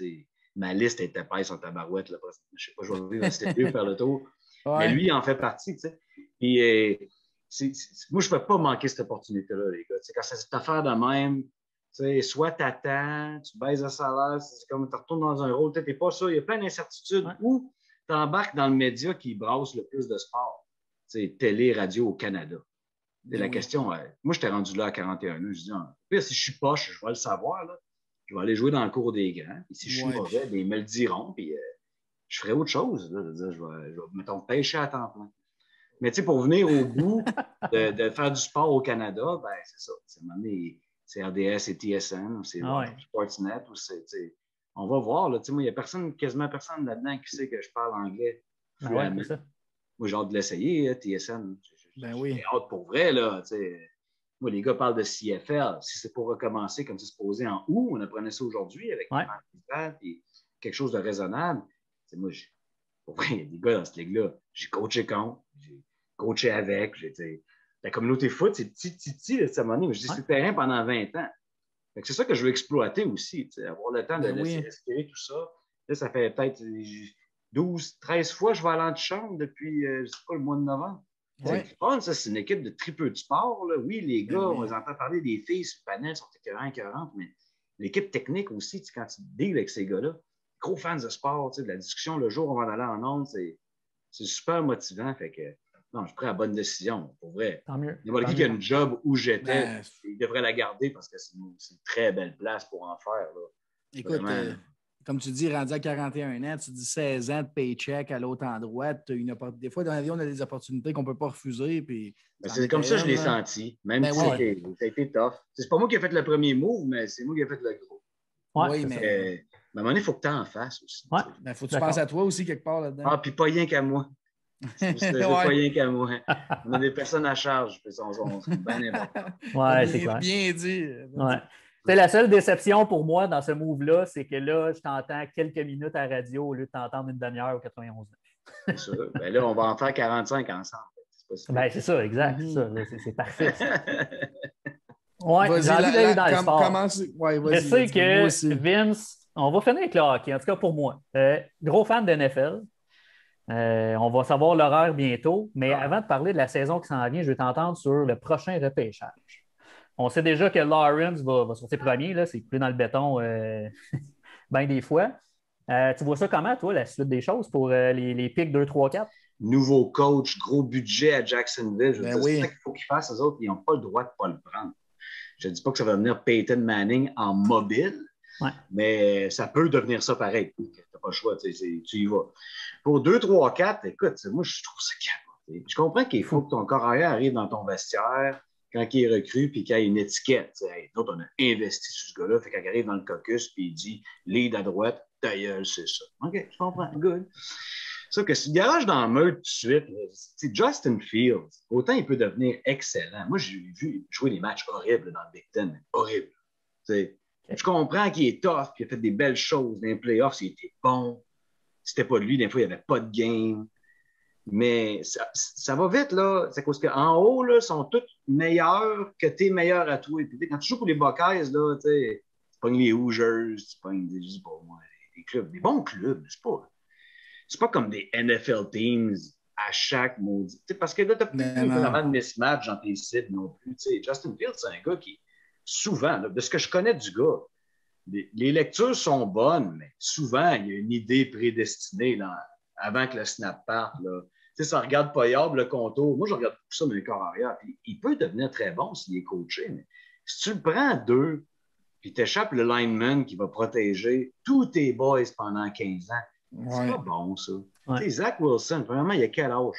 Ma liste était épaisse en tabarouette. Là, je sais pas, je vais vivre à cette faire le tour. Mais lui, il en fait partie. Puis, moi, je ne peux pas manquer cette opportunité-là, les gars. Quand c'est cette affaire de même, soit tu attends, tu baisses le salaire, c'est comme tu retournes dans un rôle, tu n'es pas sûr, il y a plein d'incertitudes, ou tu embarques dans le média qui brasse le plus de sport, télé, radio au Canada. La question, moi, j'étais rendu là à 41 ans, je dis, si je suis poche, je vais le savoir, là. Je vais aller jouer dans le cours des grands, puis si je suis mauvais, ils me le diront, puis je ferai autre chose. Là, je vais, mettons, pêcher à temps plein. Mais pour venir au bout de faire du sport au Canada, ben c'est ça. C'est RDS et TSN, ou c'est Sportsnet, ou on va voir. Là, moi, il n'y a quasiment personne là-dedans qui sait que je parle anglais. Moi, j'ai hâte de l'essayer, TSN. J'ai hâte pour vrai. Là, moi, les gars parlent de CFL. Si c'est pour recommencer comme c'est supposé en août, on apprenait ça aujourd'hui avec et quelque chose de raisonnable. Moi, pour vrai, il y a des gars dans cette ligue-là. J'ai coaché contre, j'ai coaché avec. La communauté foot, c'est petit, à un moment donné, mais je dis, c'est le terrain pendant 20 ans. C'est ça que je veux exploiter aussi, avoir le temps de laisser respirer tout ça. Là, ça fait peut-être 12, 13 fois que je vais à l'antichambre depuis, je ne sais pas, le mois de novembre. C'est fun, ça, c'est une équipe de tripeux de sport. Là. Oui, les gars, on les entend parler des filles sur le panel, sont écœurants, mais l'équipe technique aussi, quand tu deals avec ces gars-là, gros fans de sport, de la discussion le jour où on va aller en ondes, c'est super motivant. Fait que, non, je prends la bonne décision, pour vrai. Tant mieux. Il y a qui a une job où j'étais, il devrait la garder parce que c'est une très belle place pour en faire. Là. Écoute, comme tu dis, rendu à 41 ans, tu dis 16 ans de paycheck à l'autre endroit. Des fois, dans la vie, on a des opportunités qu'on ne peut pas refuser. Puis c'est comme ça que je l'ai senti. Même si ça a été tough. C'est pas moi qui ai fait le premier move, mais c'est moi qui ai fait le gros. Oui, mais à un moment donné, il faut que tu en fasses aussi. Il faut que tu penses à toi aussi quelque part là-dedans. Ah, puis pas rien qu'à moi. C'est pas rien qu'à moi. On a des personnes à charge. C'est bien important. Ouais, c'est clair. Bien dit. Ouais. La seule déception pour moi dans ce move-là, c'est que là, je t'entends quelques minutes à la radio au lieu de t'entendre une demi-heure au 91. C'est ça. Ben là, on va en faire 45 ensemble. C'est ça, exact. C'est parfait. Oui, j'ai envie d'aller dans le sport. Je sais que Vince, on va finir avec le hockey, en tout cas pour moi. Gros fan de NFL. On va savoir l'horaire bientôt, mais avant de parler de la saison qui s'en vient, je vais t'entendre sur le prochain repêchage. On sait déjà que Lawrence va sortir premier, là, c'est coulé dans le béton bien des fois. Tu vois ça comment, toi, la suite des choses pour les picks 2, 3, 4? Nouveau coach, gros budget à Jacksonville. C'est ça qu'il faut qu'ils fassent, eux autres, ils n'ont pas le droit de ne pas le prendre. Je ne dis pas que ça va devenir Peyton Manning en mobile, mais ça peut devenir ça pareil. Tu n'as pas le choix, tu y vas. Pour 2, 3, 4, écoute, moi, je trouve ça capoté. Je comprends qu'il faut que ton carrière arrive dans ton vestiaire quand il est recru puis qu'il y a une étiquette. Hey, nous, on a investi sur ce gars-là. Fait quand il arrive dans le caucus puis il dit « lead à droite, ta gueule, c'est ça. » OK, je comprends. Good. Sauf que si le garage dans la meute tout de suite, c'est Justin Fields. Autant il peut devenir excellent. Moi, j'ai vu jouer des matchs horribles dans le Big Ten. Horribles. Je comprends qu'il est tough puis il a fait des belles choses. Dans les playoffs, il était bon. C'était pas lui. Des fois, il n'y avait pas de game. Mais ça va vite, là. C'est parce qu'en haut, là, sont tous meilleurs que t'es meilleur à toi. Et puis, quand tu joues pour les Buckeyes, là, tu pognes les Hoosiers, tu pognes des, je sais pas moi, des clubs, des bons clubs. C'est pas comme des NFL teams à chaque maudit. Parce que là, tu n'as plus vraiment de mismatch dans tes cibles non plus. Justin Fields, c'est un gars qui, souvent, là, de ce que je connais du gars, les lectures sont bonnes, mais souvent, il y a une idée prédestinée avant que le snap parte. Là. Ça regarde pas le contour. Moi, je regarde tout ça dans les corps arrière. Puis, il peut devenir très bon s'il est coaché, mais si tu le prends à 2, puis t'échappes le lineman qui va protéger tous tes boys pendant 15 ans, c'est pas bon, ça. Ouais. Zach Wilson, premièrement, il a quel âge?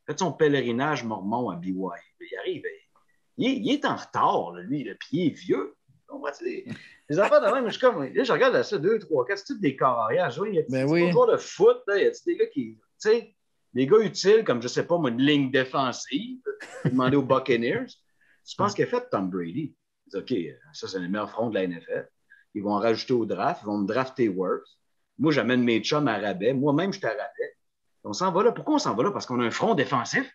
Il fait son pèlerinage mormon à BYU. Il arrive, il est en retard, là, lui, puis il est vieux. Les affaires de même, je regarde ça, 2, 3, 4, c'est tous des corps arrière. Il y a des joueurs de foot, il y a des gars qui, des gars utiles, comme, je sais pas, une ligne défensive, demander aux Buccaneers. Je pense qu'il a fait Tom Brady. Il dit, OK, ça, c'est le meilleur front de la NFL. Ils vont en rajouter au draft, ils vont me drafter Worth. Moi, j'amène mes chums à rabais. Moi-même, je suis à rabais. On s'en va là. Pourquoi on s'en va là? Parce qu'on a un front défensif.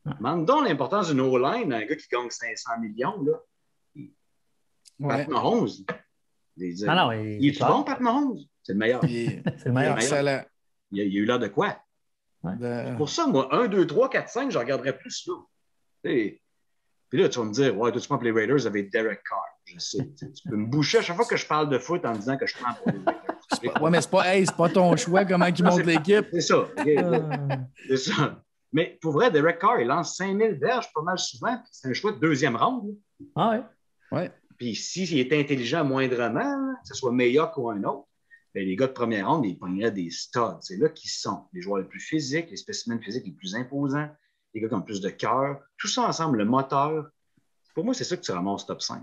Demande donc l'importance d'une O-line à un gars qui gagne 500 millions, là. Pat Mahomes. Il est bon, Pat Mahomes? C'est le meilleur. C'est le meilleur. Excellent. Il a eu l'air de quoi? Pour ça, moi, 1, 2, 3, 4, 5, je regarderais plus là. Puis là, tu vas me dire, ouais, toi, tu prends pour les Raiders avec Derek Carr. Je sais. Tu peux me boucher à chaque fois que je parle de foot en disant que je prends pour les Raiders. Ouais, mais c'est pas ton choix, comment ils montent l'équipe. C'est ça. C'est ça. Mais pour vrai, Derek Carr, il lance 5000 verges pas mal souvent. C'est un choix de 2e ronde. Ah ouais. Puis s'il était intelligent moindrement, que ce soit meilleur ou un autre, bien, les gars de 1re ronde, ils pogneraient des studs. C'est là qu'ils sont. Les joueurs les plus physiques, les spécimens physiques les plus imposants, les gars qui ont plus de cœur. Tout ça ensemble, le moteur. Pour moi, c'est ça que tu ramasses top 5.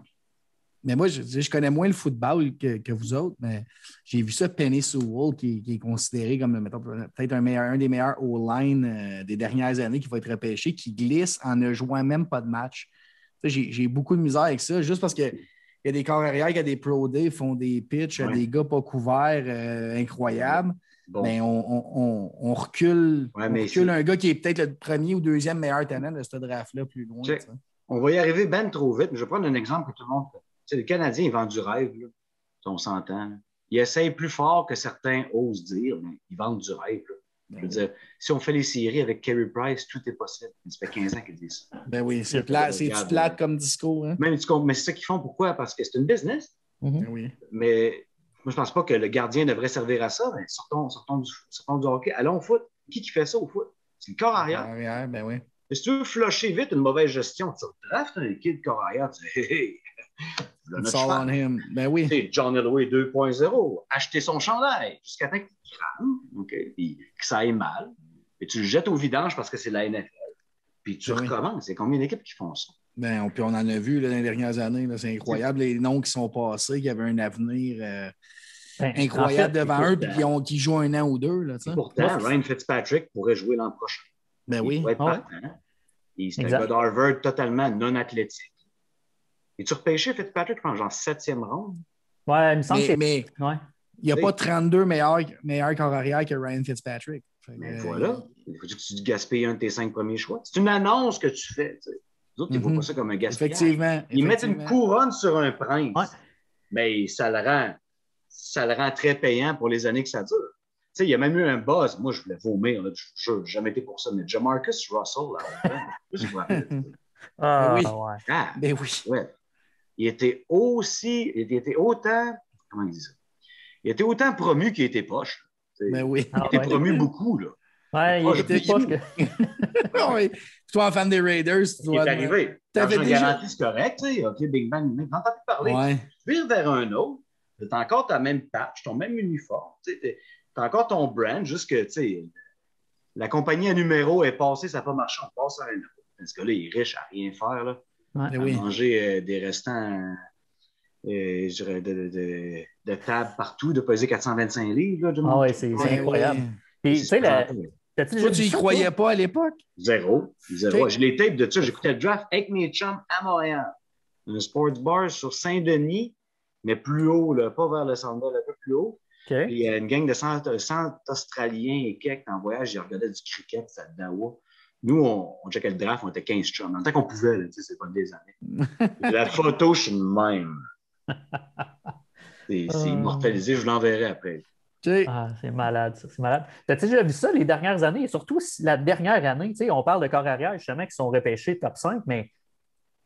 Mais moi, je connais moins le football que vous autres, mais j'ai vu ça, Penei Sewell, qui est considéré comme peut-être un des meilleurs O-line des dernières années qui va être repêché, qui glisse en ne jouant même pas de match. J'ai beaucoup de misère avec ça, juste parce qu'il y a des corps arrière, il y a des pro day, font des pitchs à des gars pas couverts incroyables. Bon. Mais on recule, un gars qui est peut-être le 1er ou 2e meilleur talent de ce draft-là plus loin. On va y arriver ben trop vite, mais je vais prendre un exemple que tout le monde fait. Le Canadien, il vend du rêve, là. On s'entend. Là. Il essaye plus fort que certains osent dire, mais ils vendent du rêve. Là. Je veux dire, si on fait les séries avec Carey Price, tout est possible. Ça fait 15 ans qu'ils disent ça. Ben oui, c'est plate comme discours. Hein? Mais c'est ça qu'ils font. Pourquoi? Parce que c'est une business. Oui. Mais moi, je ne pense pas que le gardien devrait servir à ça. Mais sortons du hockey. Allons au foot. Qui fait ça au foot? C'est le corps arrière. Ben oui. Et si tu veux flusher vite une mauvaise gestion, tu draftes un kid corps arrière, tu dis hey, it's all on him. Ben oui. C'est John Elway 2.0. Acheter son chandail jusqu'à temps qu'il crame, puis que ça aille mal. Et tu le jettes au vidange parce que c'est la NFL. Puis tu recommences. C'est combien d'équipes qui font ça? Ben, puis on en a vu là, dans les dernières années. Là, c'est incroyable. Les noms qui sont passés, qui avaient un avenir incroyable devant eux, puis qui jouent 1 an ou 2. Là, pourtant, Ryan Fitzpatrick pourrait jouer l'an prochain. Ben oui. Il pourrait être partant. C'est un gars d'Harvard totalement non athlétique. Es-tu repêché Fitzpatrick, je pense, genre 7e ronde? Ouais, il me semble que mais il n'y a pas 32 meilleurs corps arrière que Ryan Fitzpatrick. Mais voilà. Il faut que tu gaspilles un de tes 5 premiers choix. C'est une annonce que tu fais. T'sais. Les autres, ils ne voient pas ça comme un gaspillage. Effectivement. Ils mettent une couronne sur un prince. Ouais. Mais ça le rend très payant pour les années que ça dure. Il y a même eu un buzz. Moi, je voulais vomir. Je n'ai jamais été pour ça. Mais Jamarcus Russell, là, oui. Ben oui. Ouais. Il était autant. Comment il dit ça? Il était autant promu qu'il était poche. Ben oui. Il était promu beaucoup, là. Ouais, il était poche que. Oui. Toi, en fan des Raiders, tu dois. Il est arrivé. L'argent garanti, c'est correct, tu sais. OK, Big Bang, tu n'entends plus parler. Ouais. Tu vires vers un autre. Tu as encore ta même patch, ton même uniforme. Tu as encore ton brand, juste que, tu sais, la compagnie à numéro est passée, ça n'a pas marché, on passe à un autre. Parce que là, il est riche à rien faire, là. Ouais. À manger des restants je dirais de table partout, de peser 425 livres. Là, ah oui, c'est incroyable. Puis, tu sais, toi, tu y croyais pas à l'époque? Zéro. J'ai les tapes de ça. J'écoutais le draft avec mes chums à Montréal. Un sports bar sur Saint-Denis, mais plus haut, là, pas vers le centre, un peu plus haut. Okay. Puis il y a une gang de 100 Australiens et quelques en voyage. Ils regardaient du cricket à Dawa. Nous, on checkait le draft, on était 15 chums. En tant qu'on pouvait, là, c'est pas des années. La photo, je suis le même. C'est immortalisé, je l'enverrai après. Ah, c'est malade, ça. C'est malade. T'as-tu déjà vu ça les dernières années? Et surtout la dernière année, on parle de corps arrière, justement, qui sont repêchés top 5, mais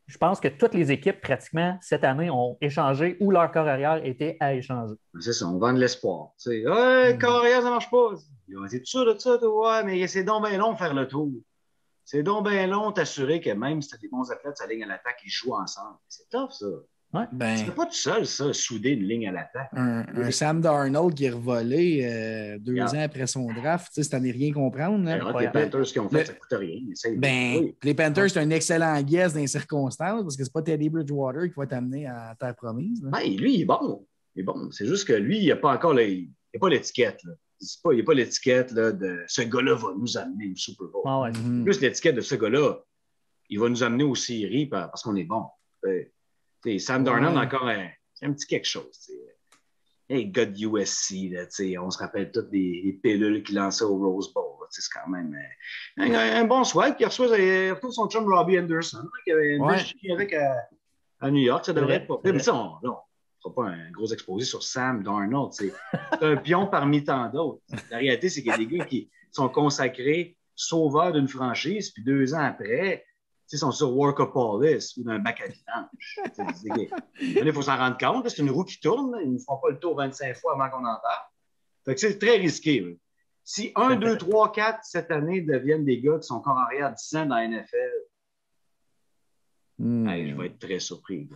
je pense que toutes les équipes, pratiquement, cette année, ont échangé ou leur corps arrière était à échanger. C'est ça, on vend de l'espoir. Corps arrière, ça marche pas. C'est tout sûr de ça, toi? Ouais, mais c'est donc bien long de faire le tour. C'est donc bien long t'assurer que même si tu as des bons athlètes, sa ligne à l'attaque, ils jouent ensemble. C'est tough, ça. Ouais. Tu ne fais pas tout seul, ça, souder une ligne à l'attaque. Un Sam Darnold qui est revolé 2 ans après son draft, si t'en es rien comprendre. Hein? Les Panthers qui ont fait, ça ne coûte rien. Les Panthers, c'est un excellent guess dans les circonstances parce que c'est pas Teddy Bridgewater qui va t'amener à terre promise. Lui, il est bon. Il est bon. C'est juste que lui, il n'a pas encore l'étiquette. Il n'y a pas l'étiquette de ce gars-là va nous amener au Super Bowl. Ah ouais. Plus l'étiquette de ce gars-là, il va nous amener aux séries parce qu'on est bon. Sam Darnold, encore un petit quelque chose. Les gars de USC, là, on se rappelle toutes des pilules qu'il lançait au Rose Bowl. C'est quand même un bon swag. Il retrouve son chum Robbie Anderson, qui avait une belle chimie avec à New York. Ça devrait être pas. Mais ça, on ne fera pas un gros exposé sur Sam Darnold. C'est un pion parmi tant d'autres. La réalité, c'est qu'il y a des gars qui sont consacrés sauveurs d'une franchise, puis 2 ans après, ils sont sur Workopolis ou d'un bac à vidange. Il faut s'en rendre compte. C'est une roue qui tourne. Ils ne font pas le tour 25 fois avant qu'on en parle. Fait que c'est très risqué. Là. Si 1, 2, 3, 4 cette année deviennent des gars qui sont corps arrière 10 ans dans la NFL, je vais être très surpris.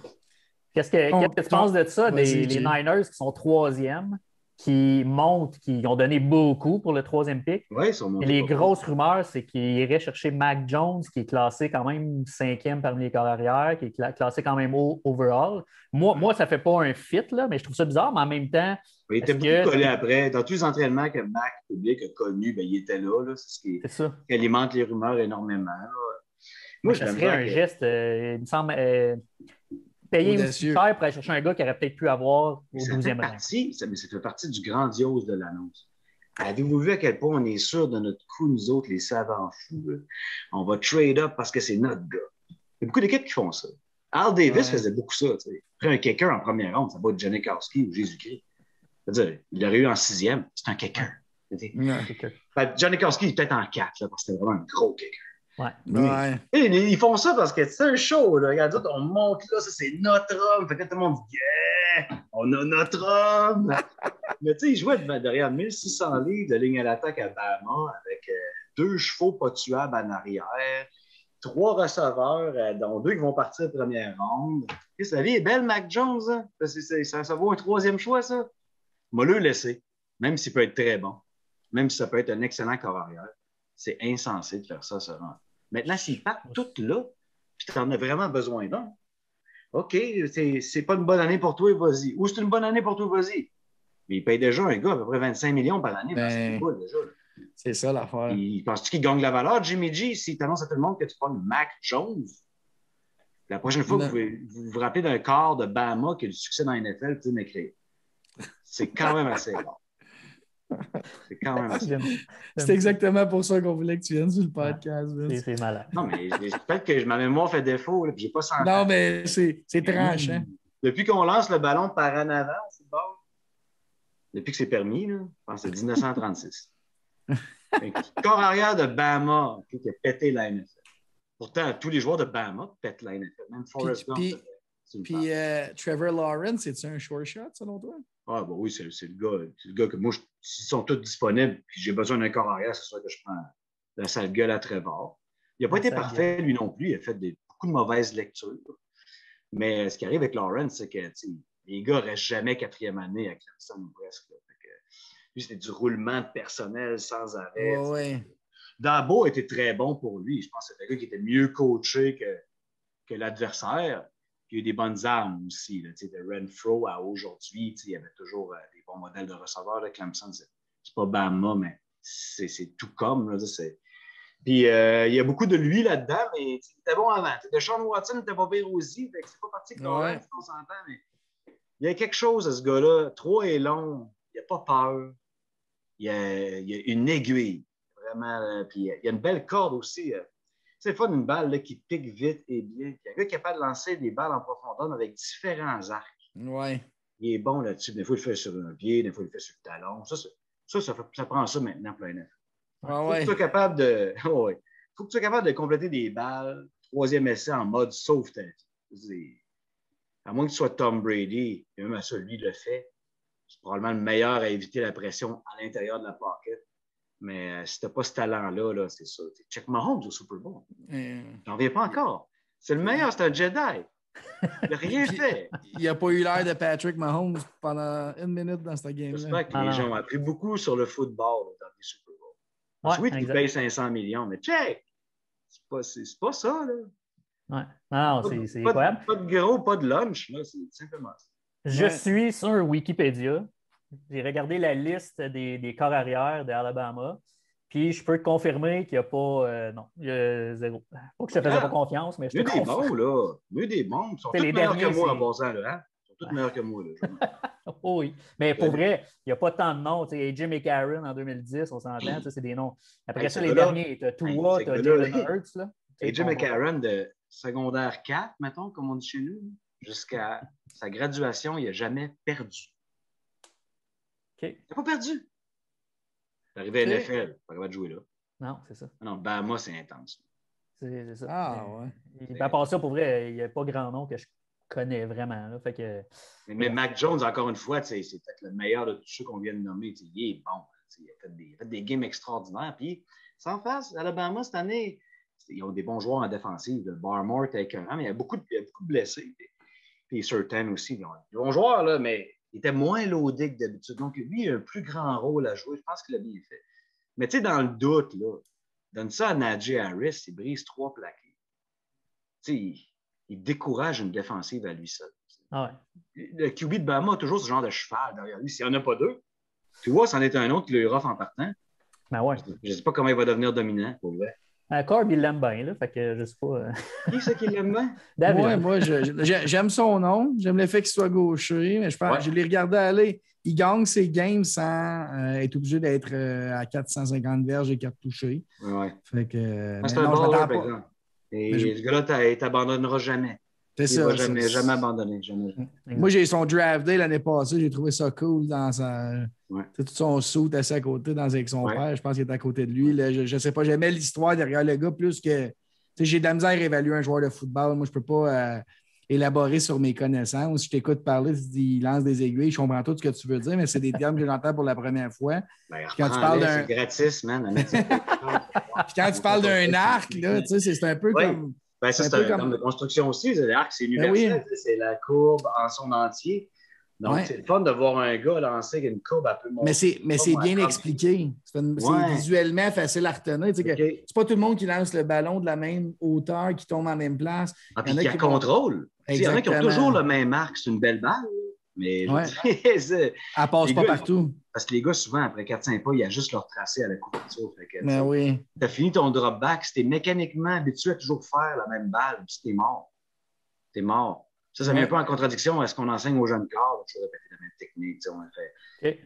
Qu'est-ce que tu penses de ça, les Niners qui sont 3e, qui montent, qui ont donné beaucoup pour le 3e pick? Oui, ils sont montés. Et les grosses rumeurs, c'est qu'ils iraient chercher Mac Jones, qui est classé quand même 5e parmi les corps arrière, qui est classé quand même overall. Moi, ça ne fait pas un fit, là, mais je trouve ça bizarre, mais en même temps. Il était beaucoup collé après. Dans tous les entraînements que Mac public a connus, il était là. C'est ce qui alimente les rumeurs énormément. Là. Moi, ça serait un geste, il me semble, payer aussi cher pour aller chercher un gars qui aurait peut-être pu avoir au 12e rang. Mais ça fait partie du grandiose de l'annonce. Avez-vous vu à quel point on est sûr de notre coup, nous autres, les savants fous? Là? On va trade up parce que c'est notre gars. Il y a beaucoup d'équipes qui font ça. Al Davis faisait beaucoup ça. Après un kicker en première ronde, ça va être Janikowski ou Jésus-Christ. C'est-à-dire, il l'aurait eu en 6e, c'est un kicker. Janikowski est peut-être en 4 là, parce que c'était vraiment un gros kicker. Ils font ça parce que c'est un show. Là. Regarde, on monte là, ça c'est notre homme. Fait que tout le monde dit yeah, on a notre homme. Mais tu sais, il jouait derrière 1600 livres de ligne à l'attaque à Bama avec 2 chevaux pas tuables en arrière, 3 receveurs, dont 2 qui vont partir première ronde. La vie est belle, Mac Jones. Hein? Ça vaut un 3e choix, ça. Moi, le laisser, même s'il peut être très bon, même si ça peut être un excellent corps arrière. C'est insensé de faire ça, ce rang. Maintenant, s'ils partent toutes là, puis tu en as vraiment besoin d'un, OK, c'est pas une bonne année pour toi, vas-y. Ou c'est une bonne année pour toi, vas-y. Mais il paye déjà un gars à peu près 25 millions par année. C'est ça l'affaire. Penses-tu qu'il gagne la valeur, Jimmy G, s'il t'annonce à tout le monde que tu prends Mac Jones? La prochaine fois que vous vous rappelez d'un corps de Bama qui a du succès dans la NFL, tu m'écrire. C'est quand même assez rare. C'est quand même assez. C'est exactement pour ça qu'on voulait que tu viennes sur le podcast. C'est malade. Non, mais peut-être que ma mémoire fait défaut et je n'ai pas senti. Non, mais c'est tranchant. Depuis qu'on lance le ballon par en avant, c'est bon. Depuis que c'est permis, là, je pense que c'est 1936. Corps arrière de Bama qui a pété la NFL. Pourtant, tous les joueurs de Bama pètent la NFL. Même Forrest Gump. Puis Trevor Lawrence, c'est-tu un short shot, selon toi? Ah, bah oui, c'est le gars. C'est le gars que moi, s'ils sont tous disponibles et j'ai besoin d'un corps arrière, c'est sûr que je prends la sale gueule à Trevor. Il n'a pas été parfait, lui non plus. Il a fait beaucoup de mauvaises lectures. Mais ce qui arrive avec Lawrence, c'est que les gars ne restent jamais 4e année à Clemson ou presque. Lui, c'était du roulement de personnel sans arrêt. Dabo était très bon pour lui. Je pense que c'était un gars qui était mieux coaché que l'adversaire. Il y a eu des bonnes armes aussi. Là, de Renfro à aujourd'hui, il y avait toujours des bons modèles de receveurs. Là, Clemson, c'est pas Bama, mais c'est tout comme. Là, puis il y a beaucoup de lui là-dedans, mais il était bon avant. Deshaun Watson n'était pas pire aussi. C'est pas parti que Lawrence, on s'entend, mais il y a quelque chose à ce gars-là. 3 est long, il n'a pas peur. Il y a une aiguille, vraiment. Puis il y a une belle corde aussi. C'est fun, une balle là, qui pique vite et bien. Il y a un gars capable de lancer des balles en profondeur avec différents arcs. Ouais. il est bon là-dessus. Des fois, il le fait sur un pied, des fois, il le fait sur le talon. Ça prend ça maintenant plein neuf. Ah Faut que tu sois capable de. Ouais. Faut que tu sois capable de compléter des balles, troisième essai en mode sauve ta vie. À moins que tu sois Tom Brady, et même à ça, lui, le fait. C'est probablement le meilleur à éviter la pression à l'intérieur de la pocket. Mais si tu n'as pas ce talent-là, là, c'est ça. Check Mahomes au Super Bowl. J'en reviens pas encore. C'est le meilleur, c'est un Jedi. Il n'a rien fait. Il n'a pas eu l'air de Patrick Mahomes pendant une minute dans cette game-là. J'espère que les gens ont appris beaucoup sur le football dans les Super Bowl. Oui, tu payes 500 millions, mais check! C'est pas ça, là. Ouais. Non, c'est incroyable. Pas de gros, pas de lunch, là. C'est simplement ça. Je suis sur Wikipédia. J'ai regardé la liste des corps arrière d'Alabama. Puis je peux te confirmer qu'il n'y a pas. Non, il y a zéro. Pas que je te faisais pas confiance, mais je te confirme. Mieux des bons, là. Mieux des bons. Ils sont tous meilleurs que moi en passant, là. Hein? Ils sont tous meilleurs que moi, là. Oui. Mais pour vrai, il n'y a pas tant de noms. AJ McCarron en 2010, on s'entend. C'est des noms. Après ça, les derniers, tu as Tua, tu as Jalen Hurts. AJ McCarron de secondaire 4, mettons, comme on dit chez nous, jusqu'à sa graduation, il n'a jamais perdu. OK. Il n'a pas perdu. Arrivé à NFL, pas capable de jouer là. Non, c'est ça. Non, ben moi, c'est intense. C'est ça. Ah, ouais. À part ça, pour vrai, il n'y a pas grand nom que je connais vraiment. Là. Fait que, mais Mac Jones, encore une fois, c'est peut-être le meilleur de tous ceux qu'on vient de nommer. Il est bon. Il a fait des games extraordinaires. Puis, sans face, Alabama, cette année, ils ont des bons joueurs en défensive. Barmore est écœurant, mais il y a beaucoup de blessés. Puis Surtain aussi. Ils ont des bons joueurs, là, mais il était moins loadé que d'habitude. Donc, lui, il a un plus grand rôle à jouer. Je pense qu'il a bien fait. Mais tu sais, dans le doute, là, donne ça à Najee Harris, il brise 3 plaqués. Tu sais, il décourage une défensive à lui seul. Ah ouais. Le QB de Bama a toujours ce genre de cheval derrière lui. S'il n'y en a pas deux, tu vois, c'en est un autre qui le rough en partant. Ben ouais. Je ne sais pas comment il va devenir dominant, pour vrai. Corb, il l'aime bien, là. Fait que je sais pas. Qui c'est qui l'aime bien? David. Moi, j'aime son nom. J'aime le fait qu'il soit gaucher, mais je l'ai regardé aller. Il gagne ses games sans être obligé d'être à 450 verges et 4 touchés. Ouais. Fait que, c'est un bon joueur, par exemple. Et ce gars-là, il t'abandonnera jamais. C'est ça. Il ne va jamais abandonner. Jamais. Moi, j'ai son draft day l'année passée. J'ai trouvé ça cool dans sa. Ouais. Tout son suit assis à côté avec son père. Je pense qu'il est à côté de lui. Là, je ne sais pas, j'aimais l'histoire derrière le gars plus que. J'ai de la misère à évaluer un joueur de football. Moi, je ne peux pas élaborer sur mes connaissances. Je t'écoute parler, il lance des aiguilles. Je comprends tout ce que tu veux dire, mais c'est des termes que j'entends pour la première fois. Ben, quand tu parles d'un. C'est gratis, man. Puis quand tu parles d'un arc, là, c'est un peu comme. Ben, ça, c'est un terme de construction aussi. L'arc, c'est universel. Oui. C'est la courbe en son entier. Donc, c'est le fun de voir un gars lancer une courbe à peu Mais c'est bien expliqué. C'est visuellement facile à retenir. Okay. C'est pas tout le monde qui lance le ballon de la même hauteur, qui tombe en même place. Ah, puis qui a contrôle. Il y en a qui ont toujours le même arc. C'est une belle balle. Mais elle passe pas partout. Parce que les gars, souvent, après 4-5 pas, ils ajustent leur tracé à la couverture. Mais oui. Tu as fini ton drop back. Si tu es mécaniquement habitué à toujours faire la même balle, puis t'es mort. T'es mort. Ça vient un peu en contradiction à ce qu'on enseigne aux jeunes corps. On a toujours répété la même technique.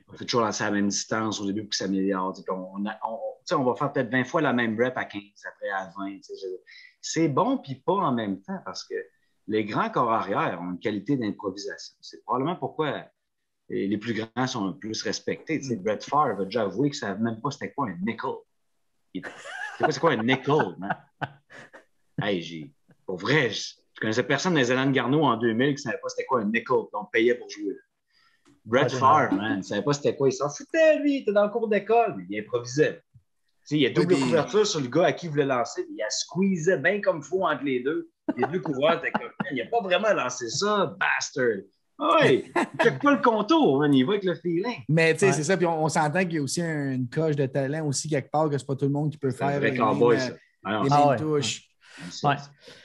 On fait toujours lancer à la même distance au début pour que ça s'améliore. On va faire peut-être 20 fois la même rep à 15, après à 20. C'est bon, puis pas en même temps, parce que les grands corps arrière ont une qualité d'improvisation. C'est probablement pourquoi les plus grands sont le plus respectés. Brett Favre a déjà avoué que ça ne savait même pas c'était quoi un nickel. C'est quoi un nickel, man? Hey, pour vrai, je connaissais personne dans les Hélène Garneau en 2000 qui ne savait pas c'était quoi un nickel. On payait pour jouer. Brett Favre, man, il ne savait pas c'était quoi. Il s'en foutait, lui. Il était dans le cours d'école, mais il improvisait. Il y a double couverture sur le gars à qui il voulait lancer. Il a squeezé bien comme il faut entre les deux. Les deux couvreurs étaient comme, il n'a pas vraiment lancé ça, bastard. Oui, il ne pas le contour, man. Il va avec le feeling. Mais tu sais, c'est ça. Puis on s'entend qu'il y a aussi une coche de talent aussi quelque part que ce n'est pas tout le monde qui peut faire. Un vrai cowboy, ça. Les touches.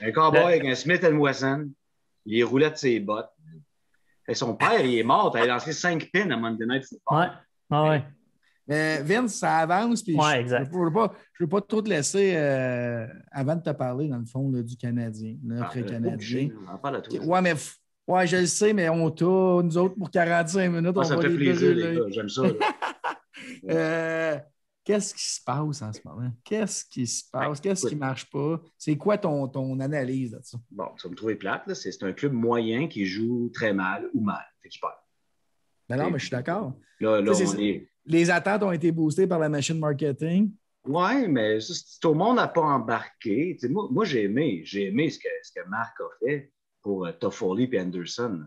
Un cowboy avec un Smith & Wesson, il roulait de ses bottes. Et son père, il est mort. Il a lancé 5 pins à Monday Night Football. Ouais. Mais Vince, ça avance. Puis exact. Je ne veux pas trop te laisser avant de te parler, dans le fond, là, du Canadien, notre Canadien. On en parle à toi. Ouais, je le sais, mais on tourne, nous autres, pour 45 minutes. Ça me fait plaisir, les gars. J'aime ça. Qu'est-ce qui se passe en ce moment? Qu'est-ce qui se passe? Qu'est-ce qui ne marche pas? C'est quoi ton analyse de ça? Bon, tu vas me trouver plate. C'est un club moyen qui joue très mal ou mal. Fait qu'il perd. Ben non, mais je suis d'accord. Là, les attentes ont été boostées par la machine marketing. Oui, mais tout le monde n'a pas embarqué. Moi j'ai aimé ce que Marc a fait pour Toffoli et Anderson.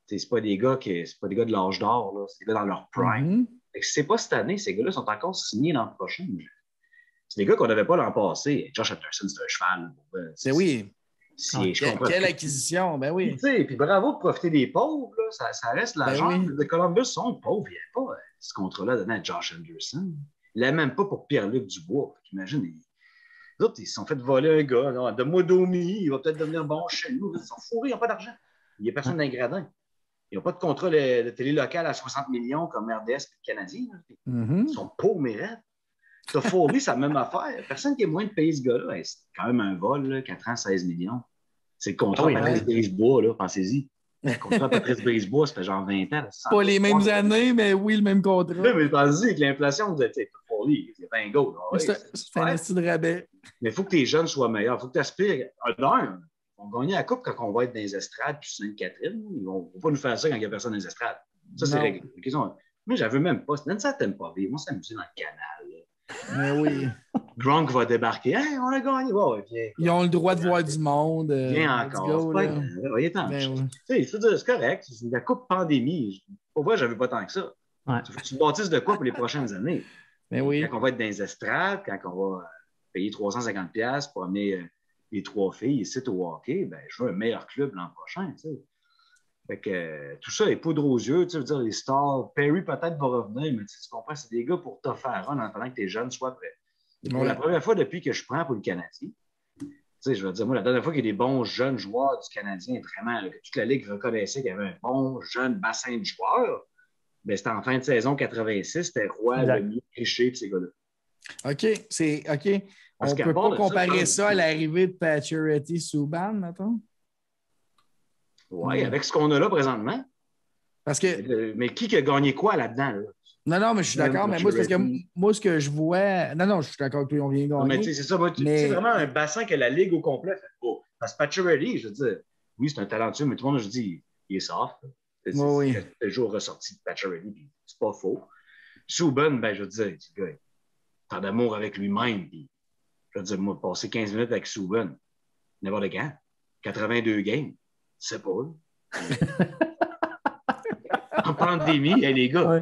C'est pas des gars de l'âge d'or, c'est des gars dans leur prime. C'est pas cette année, ces gars-là sont encore signés l'an prochain. C'est des gars qu'on n'avait pas l'an passé. Josh Anderson, c'est un cheval. Ben oui. Quelle acquisition, ben oui. Puis bravo de profiter des pauvres. Là. Ça reste l'argent. Ben oui. Les Columbus sont pauvres. Il n'y a pas ce contrat-là donné à Josh Anderson. Il l'a même pas pour Pierre-Luc Dubois. Imagine, les autres, ils se sont fait voler un gars. Là, de Modomi, il va peut-être devenir bon chez nous. Ils sont fourrés, ils n'ont pas d'argent. Il n'y a personne dans les gradins. Ils n'ont pas de contrat de télé locale à 60 millions comme RDS et le Canadien. Ils sont pauvres, mais raides. T'as fourré, c'est la même affaire. Personne qui est moins de payer ce gars-là. C'est quand même un vol, là, 4 ans, 16 millions. C'est le contrat de Patrice Brisebois, là, pensez-y. Le contrat de Patrice Brisebois, ça fait genre 20 ans. Pas les mêmes années, mais oui, le même contrat. Oui, mais pensez-y, avec l'inflation, vous êtes fourré. Il y a 20 go. C'est un style de rabais. Mais il faut que tes jeunes soient meilleurs. Il faut que tu aspires. D'un, on va gagner la coupe quand on va être dans les estrades puis Sainte-Catherine. Ils ne vont pas nous faire ça quand il n'y a personne dans les estrades. Ça, c'est réglé. Moi, j'en veux même pas. Ça t'aime pas vivre. Moi, ça me dit dans le canal. Mais oui. Gronk va débarquer. Hey, on a gagné. Ouais, viens. Ils ont le droit de voir du monde. Viens encore. C'est correct. C'est la coupe pandémie. Pour vrai, j'avais pas tant que ça. Il faut que tu bâtisses de quoi pour les prochaines années. Mais oui. Quand on va être dans les estrades, quand on va payer 350$ pour amener les 3 filles ici au hockey, ben, je veux un meilleur club l'an prochain. T'sais. Fait que tout ça est poudre aux yeux. Tu veux dire, les stars, Perry peut-être va revenir, mais tu comprends, c'est des gars pour te faire run en attendant que tes jeunes soient prêts. Et pour la première fois depuis que je prends pour le Canadien, tu sais, je veux dire, moi, la dernière fois qu'il y a des bons jeunes joueurs du Canadien, vraiment, que toute la Ligue reconnaissait qu'il y avait un bon jeune bassin de joueurs, ben, c'était en fin de saison 86, c'était Roy, Lemieux, Richer et ces gars-là. OK, c'est OK. On ne peut pas comparer ça à l'arrivée de Pacioretty Subban, mettons? Oui, avec ce qu'on a là présentement. Parce que... Mais qui a gagné quoi là-dedans? Là? Non, mais je suis d'accord, mais moi, c'est parce que moi, ce que je vois... Non, je suis d'accord que on vient de gagner. Mais c'est ça, c'est vraiment un bassin que la Ligue au complet fait pas. Parce que Pacioretty, je veux dire, oui, c'est un talentueux, mais tout le monde, je dis, il est soft. C'est toujours ressorti de Pacioretty, c'est pas faux. Subban, ben, je veux dire, le gars, tant d'amour avec lui-même, puis je veux dire, moi, passer 15 minutes avec Subban, n'importe quand, 82 games, c'est pas. En pandémie, les gars.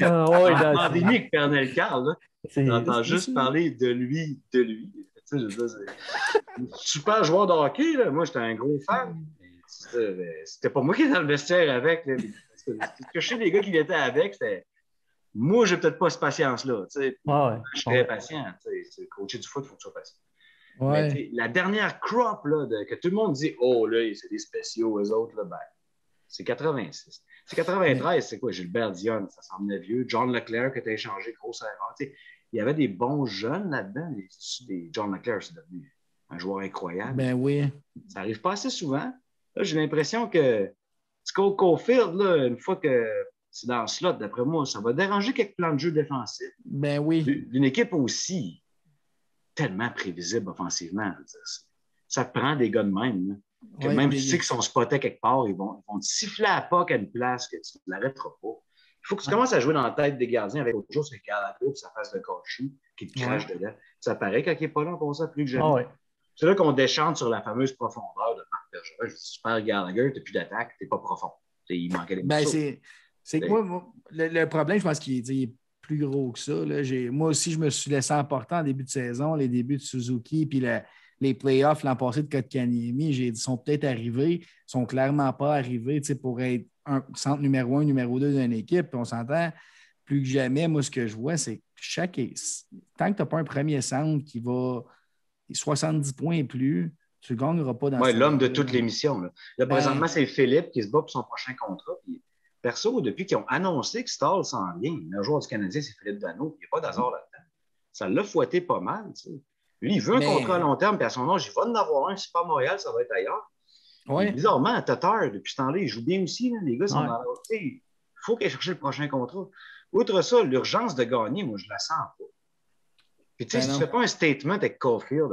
En pandémie avec Pernel Carl, j'entends juste parler de lui. Tu sais, super joueur de hockey, là. Moi, j'étais un gros fan. C'était pas moi qui étais dans le vestiaire avec. Là. Ce que je sais des gars qui étaient avec, c'était. Moi, j'ai peut-être pas cette patience-là. Je suis très patient. Coacher du foot, il faut que tu sois patient. Mais, la dernière crop là, que tout le monde dit oh là, c'est des spéciaux, eux autres, là, ben, c'est 86. C'est 93, c'est quoi? Gilbert Dion, ça semblait vieux. John Leclerc qui a été échangé, grosse erreur. Il y avait des bons jeunes là-dedans. John Leclerc, c'est devenu un joueur incroyable. Ben oui. Ça n'arrive pas assez souvent. Là, j'ai l'impression que Scott Caulfield, là, une fois que c'est dans le slot, d'après moi, ça va déranger quelques plans de jeu défensifs. Ben oui. Une équipe aussi tellement prévisible offensivement. Ça te prend des gars de même. Là, que même si tu sais qu'ils sont spotés quelque part, ils vont te siffler à la POC à une place que tu ne l'arrêteras pas. Il faut que tu commences à jouer dans la tête des gardiens avec autre chose que Gallagher et sa face de coachou qui te crache dedans. Ça paraît quand il n'est pas là, on pense ça plus que jamais. C'est là qu'on déchante sur la fameuse profondeur de Marc Bergevin. Je dis, super Gallagher, tu n'as plus d'attaque, tu n'es pas profond. Il manquait des morceaux. C'est que moi, le problème, je pense qu'il est plus gros que ça. Là. Moi aussi, je me suis laissé emporter en début de saison, les débuts de Suzuki, puis les playoffs l'an passé de Kotkaniemi. J'ai dit, ils sont peut-être arrivés, ils ne sont clairement pas arrivés pour être un centre numéro 1, numéro 2 d'une équipe. Puis on s'entend plus que jamais. Moi, ce que je vois, c'est que tant que tu n'as pas un premier centre qui va 70 points et plus, tu ne gagneras pas dans l'homme de toute l'émission. Là, présentement, c'est Philippe qui se bat pour son prochain contrat. Puis, perso, depuis qu'ils ont annoncé que Stahl s'en vient, le joueur du Canadien, c'est Philippe Danault. Il n'y a pas d'hasard là-dedans. Ça l'a fouetté pas mal. Tu sais. Lui, il veut un contrat à long terme, puis à son âge, il va en avoir un. Si pas à Montréal, ça va être ailleurs. Ouais. Bizarrement, à Tatar, depuis ce temps-là, il joue bien aussi. Là. Les gars sont dans il faut qu'il aille chercher le prochain contrat. Outre ça, l'urgence de gagner, moi, je la sens pas. Puis, tu sais, si tu ne fais pas un statement avec Caulfield,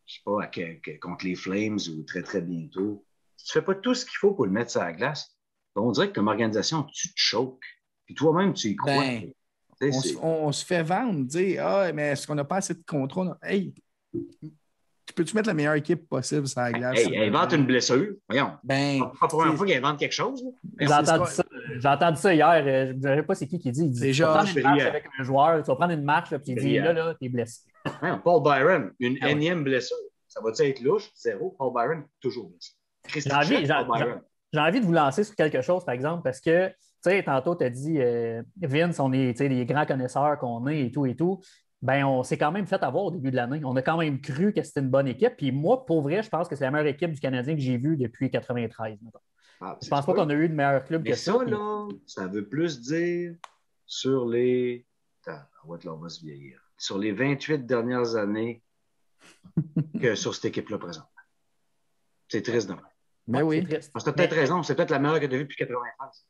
je sais pas, contre les Flames ou très, très bientôt, si tu ne fais pas tout ce qu'il faut pour le mettre sur la glace, tu On dirait que comme organisation, tu te choques. Puis toi-même, tu y crois. Ben, on se fait vendre, dire mais est-ce qu'on n'a pas assez de contrôle? Hey, tu peux-tu mettre la meilleure équipe possible sur la glace? Hey, invente une blessure. Voyons. Ben, pas la première fois qu'il invente quelque chose. J'ai entendu ça hier. Je ne sais pas c'est qui dit. Il dit tu vas prendre une marche avec un joueur, tu vas prendre une marche, puis il dit là, t'es blessé. Paul Byron, une énième blessure. Ça va-tu être louche? 0. Paul Byron, toujours blessé. J'ai envie de vous lancer sur quelque chose, par exemple, parce que, tu sais, tantôt, tu as dit, Vince, on est des grands connaisseurs qu'on est et tout. Ben, on s'est quand même fait avoir au début de l'année. On a quand même cru que c'était une bonne équipe. Puis moi, pour vrai, je pense que c'est la meilleure équipe du Canadien que j'ai vue depuis 93. Je pense pas qu'on a eu de meilleur club que ça. Là, ça veut plus dire sur les... on va se vieillir. Sur les 28 dernières années que sur cette équipe-là présente. C'est triste, non? Mais oui. Parce que tu as peut-être raison. C'est peut-être la meilleure que tu as vue depuis 93.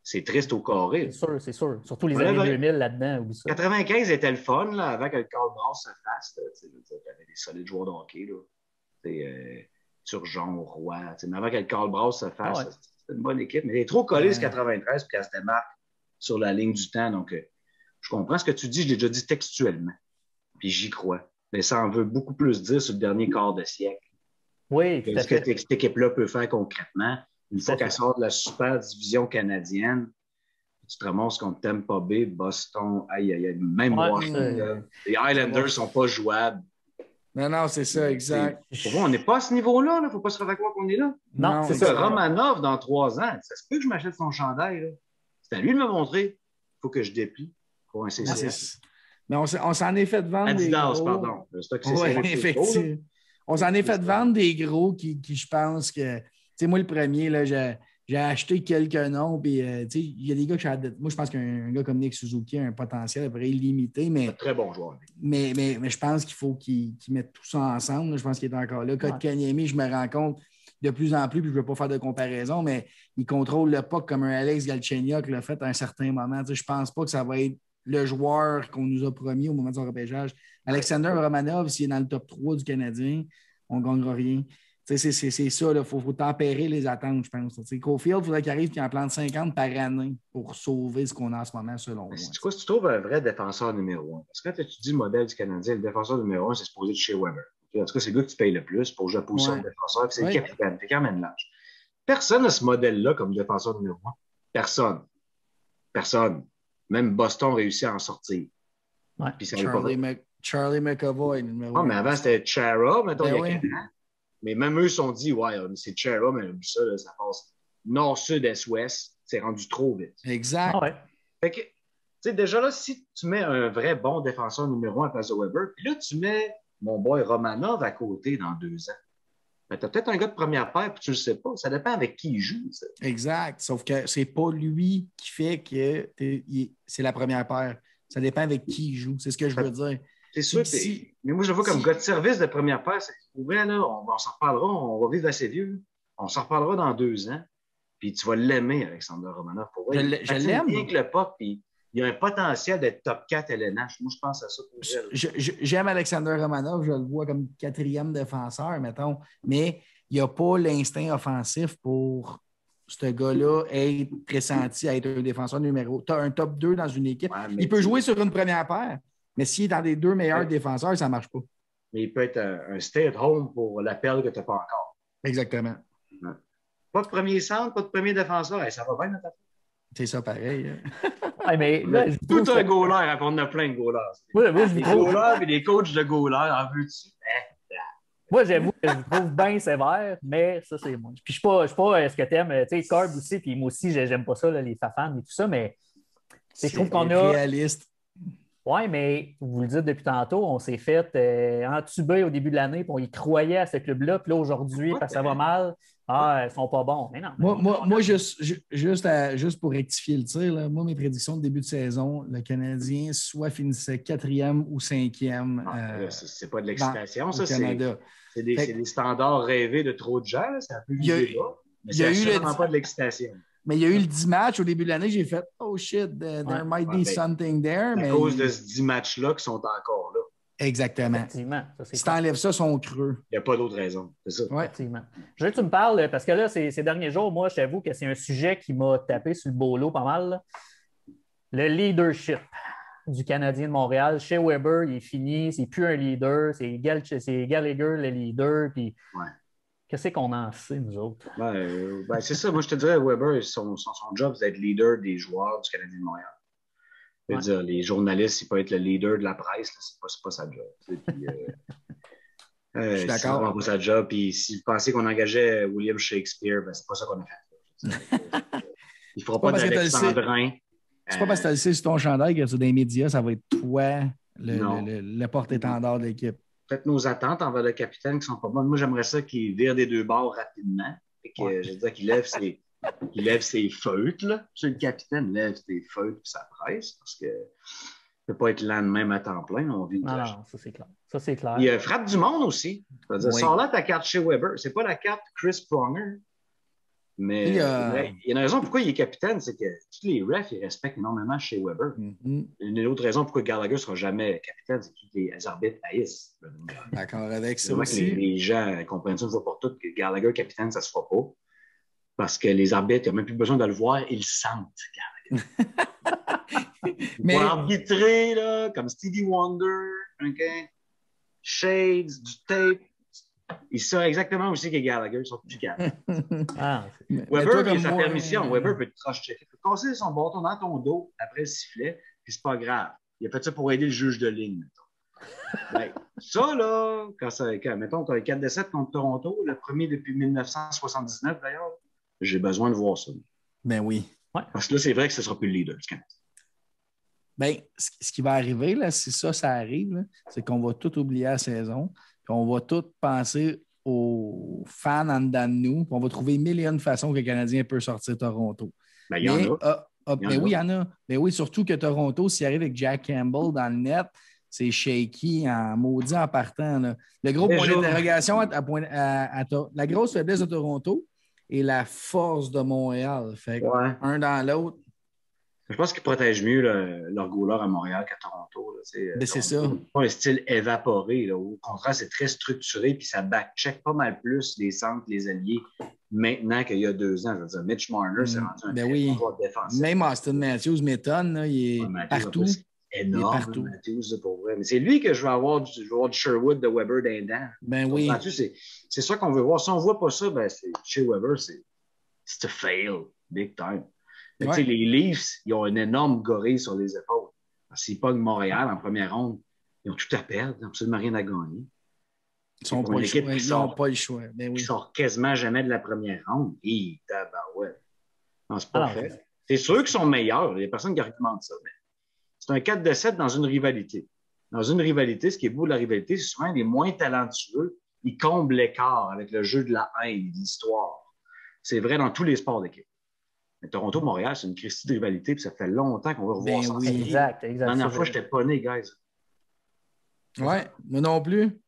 C'est triste au carré. C'est sûr. Surtout les années 2000 là-dedans. 95 était le fun, là, avant que le Carl Brass se fasse. Il y avait des solides joueurs de hockey. Turgeon, Roy. Mais avant que le Carl Brass se fasse, c'était une bonne équipe. Mais il est trop collé, ce 93, pour qu'elle se démarque sur la ligne du temps. Donc, je comprends ce que tu dis. Je l'ai déjà dit textuellement. Puis j'y crois. Mais ça en veut beaucoup plus dire sur le dernier quart de siècle. Oui, tout à fait. Ce que cette équipe-là peut faire concrètement. Une fois qu'elle sort de la super division canadienne, tu te ramasses contre Tampa Bay, Boston, même Washington. Les Highlanders ne sont pas jouables. Non, c'est ça, exact. Pour moi, on n'est pas à ce niveau-là. Il ne faut pas se faire croire qu'on est là. Non, c'est ça. Romanov, dans 3 ans, ça se peut que je m'achète son chandail. Là. C'est à lui de me montrer. Il faut que je déplie pour un CCF. Mais on s'en est fait vendre Adidas, des gros. pardon. Oui, effectivement. On s'en est fait vendre des gros qui je pense que... Tu sais, moi, le premier, là, j'ai acheté quelques noms, puis il y a des gars que moi, je pense qu'un gars comme Nick Suzuki a un potentiel à peu près illimité, mais... C'est un très bon joueur. Mais je pense qu'il faut qu'il mette tout ça ensemble. Là. Je pense qu'il est encore là. Kotkaniemi, je me rends compte de plus en plus, puis je ne veux pas faire de comparaison, mais il contrôle le puck comme un Alex Galchenyuk l'a fait à un certain moment. Je ne pense pas que ça va être le joueur qu'on nous a promis au moment de son repêchage. Alexander Romanov, s'il est dans le top 3 du Canadien, on ne gagnera rien. C'est ça, il faut tempérer les attentes, je pense. Caulfield, il faudrait qu'il arrive et qu'il en plante 50 par année pour sauver ce qu'on a en ce moment, selon moi. Si tu trouves un vrai défenseur numéro 1, parce que quand tu étudies le modèle du Canadien, le défenseur numéro 1, c'est supposé de chez Weber. En tout cas, c'est le gars que tu payes le plus pour jouer à position de défenseur, puis c'est le capitaine, c'est quand même l'âge. Personne n'a ce modèle-là comme défenseur numéro 1. Personne. Même Boston réussit à en sortir. Ouais. Puis ça Charlie McAvoy, numéro 1. Mais avant, c'était Chara, mettons, il y a 4 ans. oui. Mais même eux se sont dit, c'est Chara, mais ça, là, ça passe nord-sud, est-ouest. C'est rendu trop vite. Exact. Fait que, tu sais, déjà là, si tu mets un vrai bon défenseur numéro 1 à place de Weber, puis là, tu mets mon boy Romanov à côté dans 2 ans. Ben, tu as peut-être un gars de première paire, puis tu le sais pas. Ça dépend avec qui il joue. Ça. Exact. Sauf que c'est pas lui qui fait que c'est la première paire. Ça dépend avec qui il joue. C'est ce que je veux dire. C'est sûr que mais moi, je le vois comme gars de service de première paire. Pour vrai, là, on s'en reparlera. On va vivre assez vieux. On s'en reparlera dans 2 ans. Puis tu vas l'aimer, Alexander Romanov. Pour vrai, je l'aime. Bien que le pop, puis il y a un potentiel d'être top 4 LNH. Moi, je pense à ça pour vrai. J'aime Alexander Romanov. Je le vois comme 4e défenseur, mettons. Mais il n'y a pas l'instinct offensif pour ce gars-là être pressenti à être un défenseur numéro. Tu as un top 2 dans une équipe. Ouais, il peut jouer sur une première paire. Mais s'il est dans les 2 meilleurs défenseurs, ça ne marche pas. Mais il peut être un stay-at-home pour l'appel que tu n'as pas encore. Exactement. Ouais. Pas de premier centre, pas de premier défenseur. Ça va bien notre affaire. C'est ça pareil. Mais là, tout un goaler, on a plein de goalers. Des goalers et des coachs de goalers, en veux-tu? Moi, j'avoue que je vous trouve bien sévère, mais ça, c'est moi. Puis je ne sais pas ce que tu aimes. Tu sais, Corb aussi, puis moi aussi, j'aime pas ça, là, les fafans et tout ça, mais je trouve qu'on a... réaliste. Oui, mais vous le dites depuis tantôt, on s'est fait entuber au début de l'année, puis on y croyait à ce club-là, puis là, aujourd'hui, parce que ça va mal, ils sont pas bons. Mais non. Moi juste pour rectifier le tir, là, moi, mes prédictions de début de saison, le Canadien soit finissait 4e ou 5e. C'est pas de l'excitation, ça. Canada. C'est des standards rêvés de trop de gens. C'est un peu il y a eu pas de l'excitation. Mais il y a eu le 10 matchs au début de l'année, j'ai fait « Oh shit, there might be something there. » À cause de ce 10 matchs-là qui sont encore là. Exactement. Effectivement. Si tu enlèves ça, son creux. Il n'y a pas d'autre raison. C'est ça. Ouais. Effectivement. Je veux que tu me parles, parce que là, ces derniers jours, moi, je t'avoue que c'est un sujet qui m'a tapé sur le beau lot pas mal. Là. Le leadership du Canadien de Montréal. Shea Weber, il est fini, c'est plus un leader, c'est Gallagher le leader. Puis qu'est-ce qu'on en sait, nous autres? Ben, c'est ça. Moi, je te dirais, Weber, son job, c'est d'être leader des joueurs du Canadien de Montréal. Je veux dire, les journalistes, il peut être le leader de la presse, c'est pas sa job. Je suis d'accord. C'est pas sa job. Puis si vous pensez qu'on engageait William Shakespeare, ben, c'est pas ça qu'on a fait. Il ne fera pas d'Alexandrin. C'est pas parce que tu as le sais sur ton chandail que sur des médias, ça va être toi, le porte-étendard de l'équipe. Peut-être nos attentes envers le capitaine qui sont pas bonnes. Moi, j'aimerais ça qu'il vire des deux bords rapidement. Et que, je veux dire qu'il lève ses feutres. Là. Monsieur le capitaine lève ses feutres et sa presse parce que ne peut pas être là de même à temps plein. On vit non, ça c'est clair. Ça, c'est clair. Il frappe du monde aussi. Sors là ta carte chez Weber. C'est pas la carte Chris Pronger. Mais il y a une raison pourquoi il est capitaine, c'est que tous les refs, ils respectent énormément chez Weber. Une autre raison pourquoi Gallagher ne sera jamais capitaine, c'est que tous les arbitres haïssent. D'accord avec ça aussi. Les gens comprennent ça une fois pour toutes, que Gallagher capitaine, ça ne se fera pas. Parce que les arbitres, ils n'ont même plus besoin de le voir, ils le sentent, Gallagher. Mais... Pour arbitrer, là, comme Stevie Wonder, okay? Shades, du tape. Il sait exactement aussi que Gallagher sont plus calmes. Weber, il a sa permission. Weber peut te cross-checker. Il peut casser son bâton dans ton dos après le sifflet, puis c'est pas grave. Il a fait ça pour aider le juge de ligne, mettons. Ça, là, mettons, tu as un 4-7 contre Toronto, le premier depuis 1979, d'ailleurs, j'ai besoin de voir ça. Ben oui. Parce que là, c'est vrai que ce ne sera plus le leader du Canada. Ben, ce qui va arriver, là, si ça arrive, là, c'est qu'on va tout oublier la saison. On va tous penser aux fans en dedans de nous. On va trouver mille et une façons que le Canadien peut sortir Toronto. Ben, il y en a. Oui, il y en a. Mais oui, surtout que Toronto, s'il arrive avec Jack Campbell dans le net, c'est shaky en maudit en partant. Là. Le gros point d'interrogation, la grosse faiblesse de Toronto et la force de Montréal. Fait un dans l'autre. Je pense qu'ils protègent mieux leur goaler à Montréal qu'à Toronto. C'est ça. Pas un style évaporé. Là. Au contraire, c'est très structuré puis ça back-check pas mal plus les centres, les alliés maintenant qu'il y a 2 ans. Je veux dire, Mitch Marner, c'est rendu un très bon défensif. Même Austin Matthews m'étonne. Il est partout. Énorme, partout. Matthews, pour vrai. Mais c'est lui que je veux avoir du Sherwood de Weber d'Indan. Ben oui. C'est ça qu'on veut voir. Si on ne voit pas ça, ben chez Weber, c'est a fail, big time. Les Leafs, ils ont un énorme gorille sur les épaules. S'ils pognent Montréal en première ronde, ils ont tout à perdre, ils n'ont absolument rien à gagner. Ils n'ont pas le choix. Ben oui. Ils sortent quasiment jamais de la première ronde. Non, c'est pas fait. C'est sûr qu'ils sont meilleurs. Il y a personne qui argumente ça. Mais c'est un 4-7 dans une rivalité. Dans une rivalité, ce qui est beau de la rivalité, c'est souvent les moins talentueux, ils comblent l'écart avec le jeu de la haine, de l'histoire. C'est vrai dans tous les sports d'équipe. Toronto-Montréal, c'est une Christie de rivalité, puis ça fait longtemps qu'on va revoir ça. Oui. Exact. La dernière fois, je n'étais pas né, guys. Ouais, moi non plus.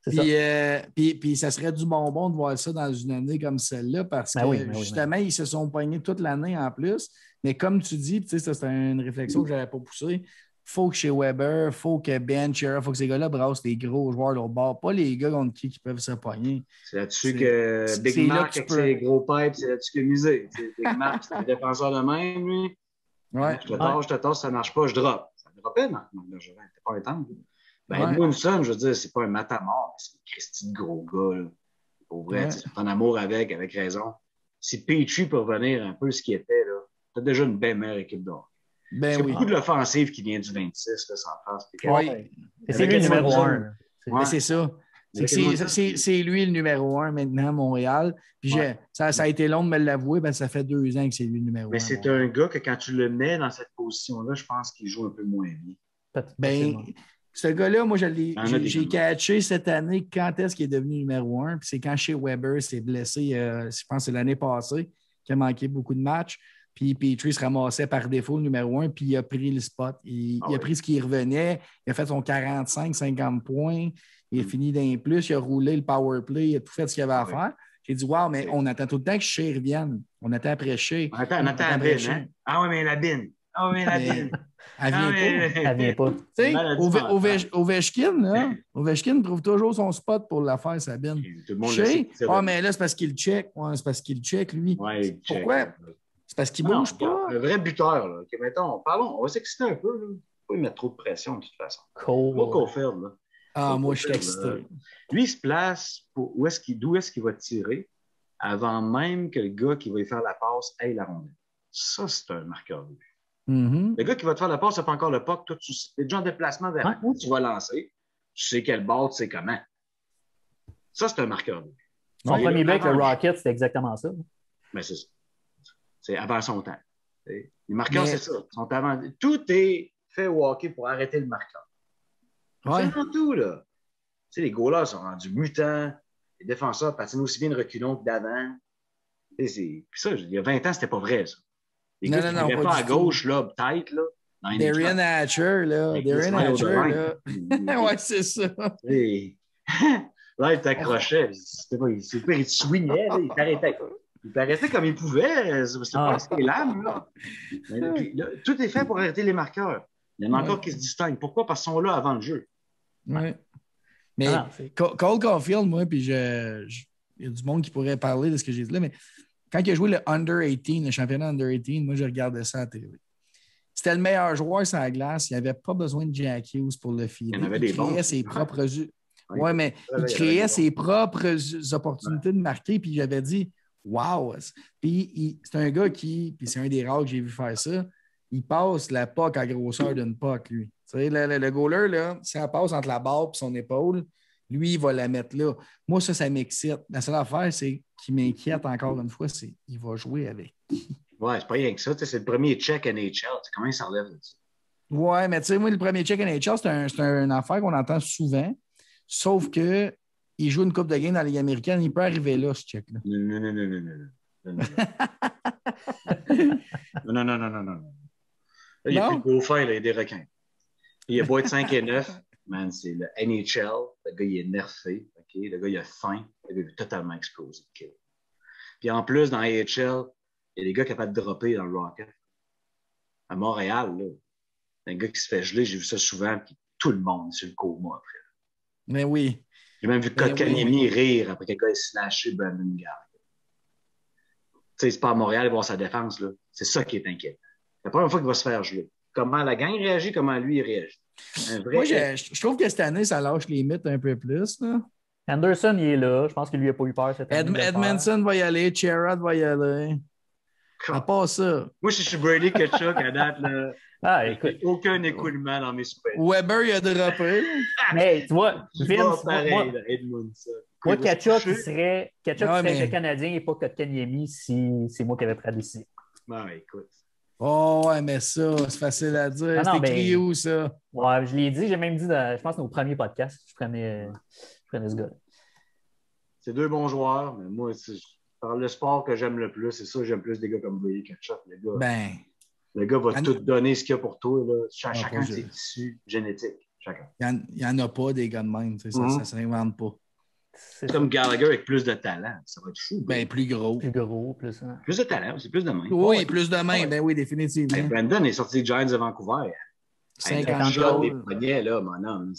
Puis ça serait du bonbon de voir ça dans une année comme celle-là, parce que justement, ils se sont poignés toute l'année en plus. Mais comme tu dis, ça c'est une réflexion que je n'avais pas poussée. Il faut que chez Weber, il faut que Ben Chera, il faut que ces gars-là brassent les gros joueurs au bord, pas les gars contre qui peuvent se pogner. C'est là-dessus que Big Mark avec ses gros pipes, c'est là-dessus qu'il a misé. Big Mark, c'est un défenseur de même, lui. Ouais. Je te tasse, ça ne marche pas, je drop. Ça droppait, Marc Bergevin, t'es pas un temps. Edmundson, je veux dire, c'est pas un matamor, c'est une Christie de gros gars. Là. Pour vrai, tu prends amour avec raison. Si Petrie peut revenir un peu ce qu'il était, là, t'as déjà une belle meilleure équipe d'or. C'est beaucoup de l'offensive qui vient du 26, là, sans face. C'est lui le numéro 1. C'est ça. C'est lui le numéro 1 maintenant à Montréal. Puis ça a été long de me l'avouer, ça fait 2 ans que c'est lui le numéro 1. Mais c'est un gars que quand tu le mets dans cette position-là, je pense qu'il joue un peu moins bien. Ce gars-là, moi, j'ai catché cette année quand est-ce qu'il est devenu numéro 1. Puis c'est quand chez Weber s'est blessé, je pense que c'est l'année passée, qu'il a manqué beaucoup de matchs. Puis Petrie se ramassait par défaut le numéro 1, puis il a pris le spot. Il a pris ce qui revenait. Il a fait son 45-50 points. Il a fini d'un plus. Il a roulé le power play. Il a tout fait ce qu'il avait à faire. J'ai dit, wow, mais on attend tout le temps que Shea revienne. On attend après Shea. On attend la bin, hein? Ah oui, mais la bin. Ah oui, la bin. Elle vient pas. Elle vient pas. Tu sais, Ovechkin, là, Ovechkin trouve toujours son spot pour la faire, Sabine. Tout le monde le sait. Mais là, c'est parce qu'il check. Ouais, c'est parce qu'il check, lui. Ouais, pourquoi? C'est parce qu'il bouge pas. Un vrai buteur, là. Okay, mettons, parlons, on va s'exciter un peu, là. Pas lui mettre trop de pression, de toute façon. Pas Caulfield, là. Moi, je suis excité. Lui, il se place pour d'où est-ce qu'il va tirer avant même que le gars qui va lui faire la passe ait la rondelle. Ça, c'est un marqueur de but. Le gars qui va te faire la passe n'a pas encore le puck. Toi, tu es déjà en déplacement vers où tu vas lancer. Tu sais quel bord, tu sais comment. Ça, c'est un marqueur de but. Son premier bec, le Rocket, c'était exactement ça. Mais c'est ça. C'est avant son temps. Les marqueurs, c'est ça. Sont avant... Tout est fait au hockey pour arrêter le marqueur. C'est vraiment tout, là. Tu sais, les goalers sont rendus mutants. Les défenseurs patinent aussi bien de reculons que d'avant. Puis ça, il y a 20 ans, c'était pas vrai, ça. Les gars qui ne pouvaient pas à gauche, là, peut-être, là. Darian Hatcher, là. Darian Hatcher, là. Ouais, c'est ça. Là, il t'accrochait. Il te swingait, là, il t'arrêtait. Il t'arrêtait comme il pouvait. C'est pas ses lames, là. Là. Tout est fait pour arrêter les marqueurs. Il y en a encore qui se distinguent. Pourquoi? Parce qu'ils sont là avant le jeu. Oui. Mais Cole Caulfield, moi, puis il y a du monde qui pourrait parler de ce que j'ai dit là, mais quand il a joué le Under 18, le championnat Under 18, moi, je regardais ça à la télé. C'était le meilleur joueur sur la glace. Il n'avait pas besoin de Jack Hughes pour le filer. Il créait ses propres... Oui, mais il créait ses propres opportunités de marquer, puis j'avais dit « Wow! » Puis c'est un gars puis c'est un des rares que j'ai vu faire ça, il passe la puck à grosseur d'une puck, lui. Tu sais, le goaler, là, si elle passe entre la barre et son épaule, lui, il va la mettre là. Moi, ça m'excite. La seule affaire, c'est qui m'inquiète encore une fois, c'est qu'il va jouer avec qui? Ouais, c'est pas rien que ça. C'est le premier check NHL. Comment il s'enlève de ça? Ouais, mais tu sais, moi, le premier check NHL, c'est une affaire qu'on entend souvent, sauf que il joue une coupe de game dans la Ligue américaine, il peut arriver là, ce check-là. Non. Là, il n'y a plus de gros fer, il y a des requins. Il y a beau être 5 et 9, man, c'est le NHL. Le gars, il est nerfé. Okay? Le gars, il a faim. Le gars, il est totalement explosé. Okay? Puis en plus, dans AHL, il y a des gars capables de dropper dans le Rocket. À Montréal, là, un gars qui se fait geler, j'ai vu ça souvent, puis tout le monde est sur le coma après. Mais oui. J'ai même vu Kotkaniemi rire après que le gars ait slashé Brandon Gallagher. Tu sais, c'est pas à Montréal voir sa défense, là. C'est ça qui est inquiétant. La première fois qu'il va se faire geler. Comment la gang réagit, comment lui il réagit. Moi, je trouve que cette année, ça lâche les mythes un peu plus. Là. Anderson, il est là. Je pense qu'il lui a pas eu peur cette année. Edmondson va y aller. Sherrod va y aller. À part ça. Moi, je suis Brady Kachuk à date. Là. Écoute. Aucun écoulement dans mes soupers. Weber, il a droppé. Mais tu vois, Vince, moi, Kachuk, il serait le Canadien et pas Kotkaniemi si c'est moi qui avais pris la décision. Ben, écoute. Oh, ouais, mais ça, c'est facile à dire. C'est écrit où, ça? Ouais, je l'ai dit. J'ai même dit, je pense, dans nos premiers podcasts, je prenais ce gars-là. C'est deux bons joueurs, mais moi, par le sport que j'aime le plus, c'est ça, j'aime plus des gars comme Brady Kachuk. Le gars va tout donner ce qu'il y a pour toi. Là. Chacun ses tissus génétiques. Chacun. Il n'y en a pas des gars de même. Ça ne s'invente pas. C'est comme Gallagher avec plus de talent. Ça va être fou. Plus gros. Plus de talent, c'est plus de main. Oui, plus de main. Ben oui, définitivement. Brandon est sorti des Giants de Vancouver. 50 goals. Des poignets, là, mon homme.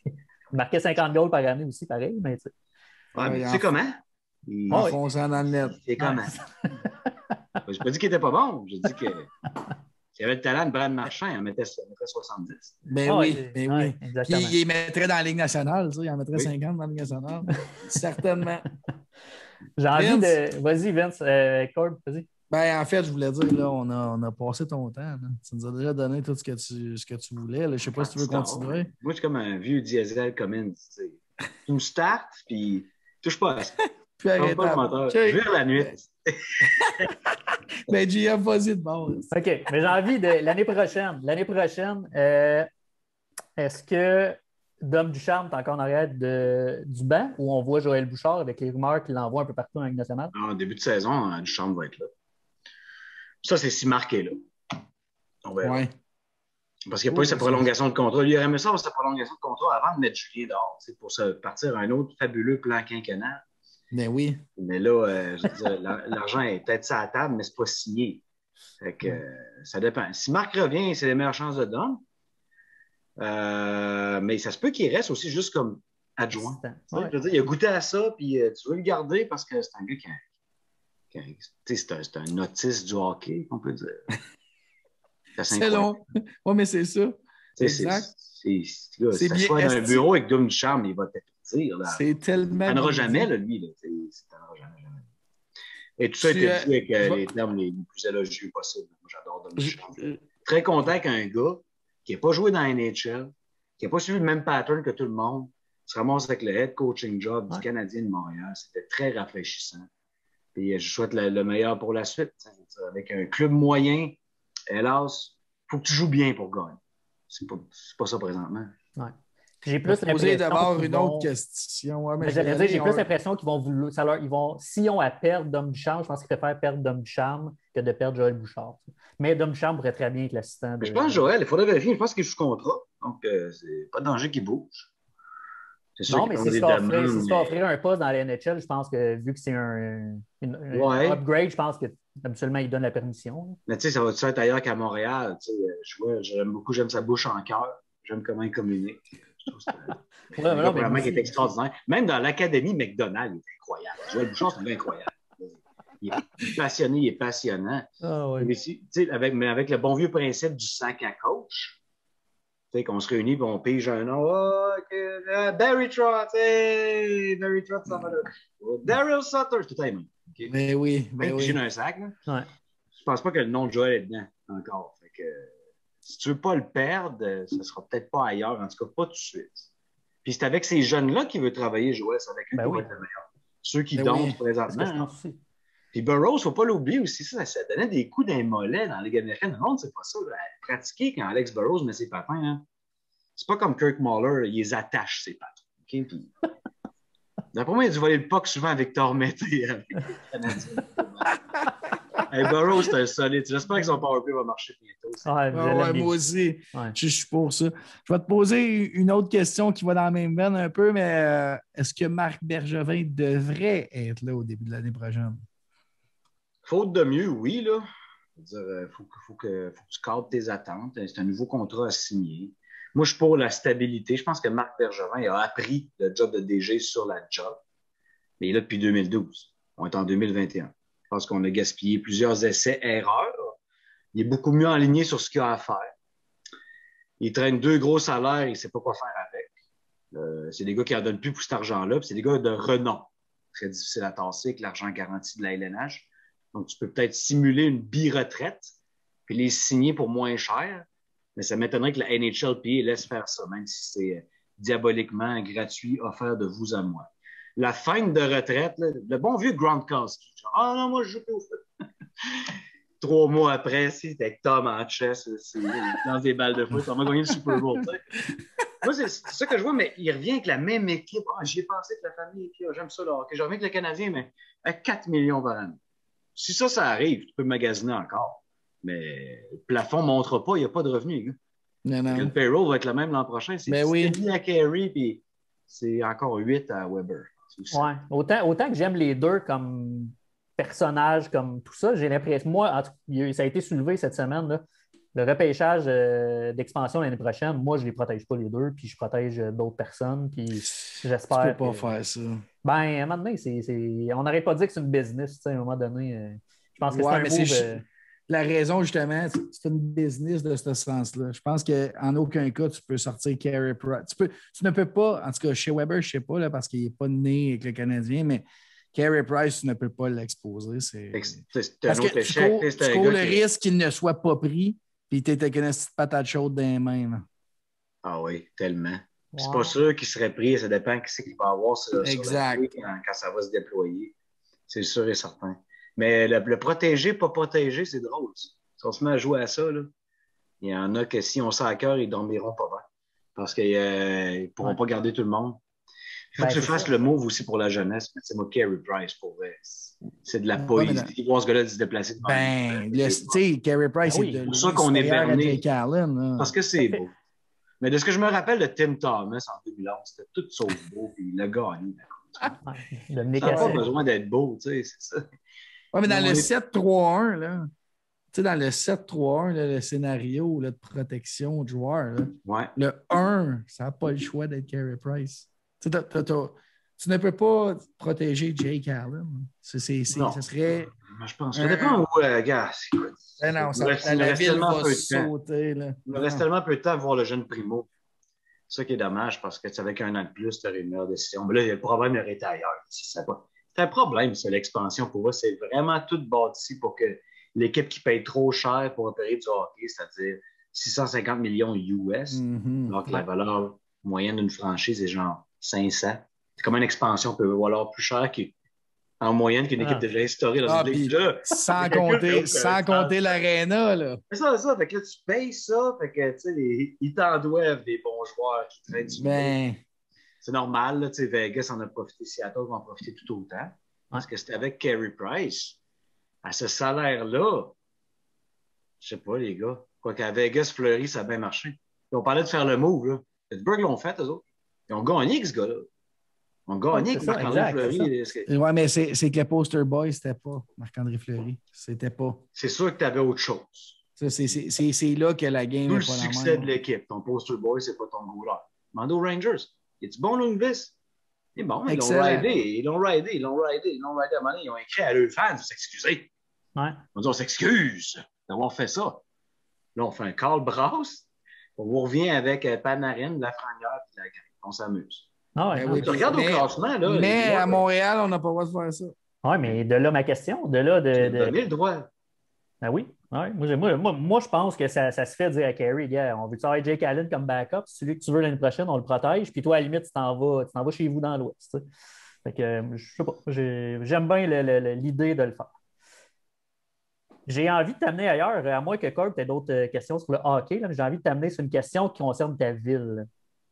Il marquait 50 goals par année aussi, pareil. Mais tu sais comment? En fonçant dans le net. C'est comment? J'ai pas dit qu'il était pas bon. J'ai dit que s'il avait le talent de Brad Marchand, il en mettait 70. Ben oui. Puis il mettrait dans la Ligue nationale. Il en mettrait 50 dans la Ligue nationale. Certainement. J'ai envie de... Vas-y, Vince. Cord, vas-y. Ben, en fait, je voulais dire, là, on a passé ton temps. Là. Tu nous as déjà donné tout ce que tu voulais. Là. Je ne sais pas si tu veux continuer. Moi, je suis comme un vieux diesel Cummins. Tu me startes, puis touche pas à ça. Puis arrête vire la nuit. Ben, JF, vas-y de base. OK. Mais j'ai envie de l'année prochaine. Est-ce que Dom Ducharme est encore en arrière du banc ou on voit Joël Bouchard avec les rumeurs qu'il l'envoie un peu partout dans la Ligue nationale? En début de saison, Ducharme va être là. Ça, c'est si marqué là. On verra. Ouais. Parce qu'il n'y a pas eu sa prolongation de contrat. Lui, il aurait aimé ça avoir sa prolongation de contrat avant de mettre Julien dehors. C'est pour se partir à un autre fabuleux plan quinquennal. Mais oui. Mais là, je veux dire, l'argent est peut-être sur la table, mais c'est pas signé. Fait que, ça dépend. Si Marc revient, c'est les meilleures chances de Dom. Mais ça se peut qu'il reste aussi juste comme adjoint. Je veux dire, il a goûté à ça, puis tu veux le garder parce que c'est un gars c'est un autiste du hockey, on peut dire. C'est long. Oui, mais c'est ça. Exact. C'est bien. Soit dans un bureau avec Dom Ducharme, il va t'épartir. C'est tellement. Ça n'aura jamais, là, lui. Là. Ça n'aura jamais. Et tout ça a été dit avec les termes les plus élogieux possibles. Moi, j'adore Dom Ducharme. Très content qu'un gars qui n'a pas joué dans la NHL, qui n'a pas suivi le même pattern que tout le monde, se ramasse avec le head coaching job du Canadien de Montréal. C'était très rafraîchissant. Puis je souhaite le meilleur pour la suite. Avec un club moyen, hélas, il faut que tu joues bien pour gagner. C'est pas ça présentement. Ouais. J'ai plus poser d'abord une autre question. Ouais, mais j'allais dire, j'ai plus l'impression qu'ils vont vouloir. S'ils ont à perdre Dom Ducharme, je pense qu'ils préfèrent perdre Dom Ducharme que de perdre Joël Bouchard. Mais Dom Ducharme pourrait très bien être l'assistant. Je pense, Joël, il faudrait vérifier. Je pense qu'il est sous contrat. Donc, c'est pas de danger qu'il bouge. C'est sûr non, mais si tu offrir un poste dans la NHL, je pense que vu que c'est un upgrade, je pense que absolument il donne la permission. Mais tu sais, ça va être ailleurs qu'à Montréal. J'aime sa bouche en cœur. J'aime comment il communique. Je trouve que c'est un mec qui est extraordinaire. Même dans l'Académie McDonald's, il est incroyable. Joël Bouchard, c'est un gars incroyable. Il est passionné, il est passionnant. Ah, ouais. Mais avec le bon vieux principe du sac à coach. Tu sais, qu'on se réunit et on pige un nom. Oh, Barry Trotz, hey! Barry Trotz, ça va là. Daryl Sutter, c'est tout à même. Okay? Mais oui. J'ai dans un sac. Là. Ouais. Je pense pas que le nom de Joël est dedans encore. Fait que, si tu veux pas le perdre, ça sera peut-être pas ailleurs, en tout cas pas tout de suite. Puis c'est avec ces jeunes-là qu'il veut travailler, Joël. C'est avec eux qu'il va être le meilleur. Ceux qui dansent présentement. Puis Burroughs, il ne faut pas l'oublier aussi, ça donnait des coups d'un mollet dans la Ligue américaine. Le monde, c'est pas ça. Pratiquer quand Alex Burroughs met ses patins, hein. C'est pas comme Kirk Muller, il les attache, ses patins. Okay? Puis, d'après moi, il a dû voler le puck souvent à Victor Mété avec les Canadiens. Hey, Burroughs, c'est un solide. J'espère que son powerplay va marcher bientôt. Moi aussi. Ouais. Je suis pour ça. Je vais te poser une autre question qui va dans la même veine un peu, mais est-ce que Marc Bergevin devrait être là au début de l'année prochaine? Faute de mieux, oui, là. Il faut que tu cadres tes attentes. C'est un nouveau contrat à signer. Moi, je suis pour la stabilité. Je pense que Marc Bergevin a appris le job de DG sur la job. Mais il est là depuis 2012. On est en 2021. Je pense qu'on a gaspillé plusieurs essais-erreurs. Il est beaucoup mieux aligné sur ce qu'il a à faire. Il traîne 2 gros salaires, il ne sait pas quoi faire avec. C'est des gars qui n'en donnent plus pour cet argent-là. C'est des gars de renom. Très difficile à tasser avec l'argent garanti de la LNH. Donc, tu peux peut-être simuler une bi-retraite puis les signer pour moins cher, mais ça m'étonnerait que la NHLPA laisse faire ça, même si c'est diaboliquement gratuit, offert de vous à moi. La fin de retraite, là, le bon vieux Gronkowski. Ah non, moi, je joue plus au foot. 3 mois après, c'est avec Tom en chess, dans des balles de foot, on va gagner le Super Bowl. Moi, c'est ça que je vois, mais il revient avec la même équipe. Ah, j'y ai pensé avec la famille, puis j'aime ça. Là, que je reviens avec le Canadien, mais à 4 millions par an. Si ça arrive, tu peux magasiner encore. Mais le plafond ne montre pas, il n'y a pas de revenus. Non. Le payroll va être le même l'an prochain. C'est 10 à Carey, puis c'est encore 8 à Weber. Ouais. Autant que j'aime les deux comme personnages, comme tout ça, j'ai l'impression, moi, en tout cas, ça a été soulevé cette semaine, là, le repêchage d'expansion l'année prochaine, moi, je ne les protège pas les deux, puis je protège d'autres personnes, puis j'espère. Tu peux pas faire ça. Ben, à un moment donné, on n'arrête pas de dire que c'est une business, à un moment donné. Je pense que c'est un move. La raison, justement, c'est une business de ce sens-là. Je pense qu'en aucun cas, tu peux sortir Carey Price. Tu ne peux pas, en tout cas, chez Weber, je ne sais pas, là, parce qu'il n'est pas né avec le Canadien, mais Carey Price, tu ne peux pas l'exposer. Parce que tu cours le risque qu'il ne soit pas pris, puis tu étais avec une petite patate chaude dans les mains. Là. Ah oui, tellement. Wow. C'est pas sûr qu'il serait pris, ça dépend qui c'est qu'il va avoir sur exact. Quand ça va se déployer. C'est sûr et certain. Mais le protéger, pas protéger, c'est drôle. Si on se met à jouer à ça, là, il y en a que si on sent à cœur, ils dormiront pas bien. Parce qu'ils ne pourront pas garder tout le monde. Il faut que tu fasses le move aussi pour la jeunesse. Mais moi, Carey Price, pour vrai, c'est de la poésie. Il voir ce gars-là se déplacer devant tu sais, Carey Price, c'est pour ça qu'on est berné. Parce que c'est beau. Mais de ce que je me rappelle de Tim Thomas en 2011, c'était tout sauf beau, puis il a gagné. Ça n'a pas besoin d'être beau, tu sais, c'est ça. Oui, mais dans le 7-3-1, là. sais, dans le 7-3-1, là, le scénario là, de protection de joueur, là, le 1, ça n'a pas le choix d'être Carey Price. Tu ne peux pas protéger Jake Allen. Ça serait. Je pense. Ça dépend où, gars. Non, la ville va sauter. Là. Il me reste tellement peu de temps à voir le jeune Primo. C'est ça qui est dommage parce que avec un an de plus, tu aurais une meilleure décision. Mais là, le problème aurait été ailleurs. C'est un problème, c'est l'expansion pour moi. C'est vraiment tout bâti pour que l'équipe qui paye trop cher pour opérer du hockey, c'est-à-dire 650 millions US, alors que la valeur moyenne d'une franchise est genre 500. C'est comme une expansion peut valoir plus cher en moyenne qu'une équipe déjà instaurée dans une ligue. Sans compter l'aréna, là. C'est ça. Fait que là, tu payes ça. Fait que, tu sais, ils t'en doivent des bons joueurs qui traînent du monde. C'est normal, là. Tu sais, Vegas en a profité. Seattle va en profiter tout autant. Parce que c'était avec Carey Price. À ce salaire-là, je sais pas, les gars. Quoiqu'à Vegas, Fleury, ça a bien marché. Puis on parlait de faire le move, là. Pittsburgh l'ont fait, eux autres. Ils ont gagné, ce gars-là. Ils ont gagné avec Marc-André Fleury. Oui, mais c'est que le poster boy, c'était pas Marc-André Fleury. C'était pas. C'est sûr que tu avais autre chose. C'est là que la game est pas la même. Le succès de l'équipe. Ton poster boy, c'est pas ton goaler. Mando Rangers. Es-tu bon, Lundqvist? Il est bon. Ils l'ont ridé. À un moment donné, ils ont écrit à leurs fans de s'excuser. Ouais. On s'excuse d'avoir fait ça. Là, on fait un call brass. On vous revient avec Panarin, Lafrenière et la gang. On s'amuse. Ah ouais, tu regardes au classement. Là, mais à Montréal, on n'a pas le droit de faire ça. Oui, mais de là ma question. De là donner le droit. Ben oui. Ouais. Moi, je pense que ça se fait dire à Carey, gars, on veut avoir Jake Allen comme backup. Si celui que tu veux l'année prochaine, on le protège. Puis toi, à la limite, tu t'en vas chez vous dans l'Ouest. Fait que, je sais pas. J'aime bien l'idée de le faire. J'ai envie de t'amener ailleurs, à moins que Corb ait d'autres questions sur le hockey. Là, mais j'ai envie de t'amener sur une question qui concerne ta ville.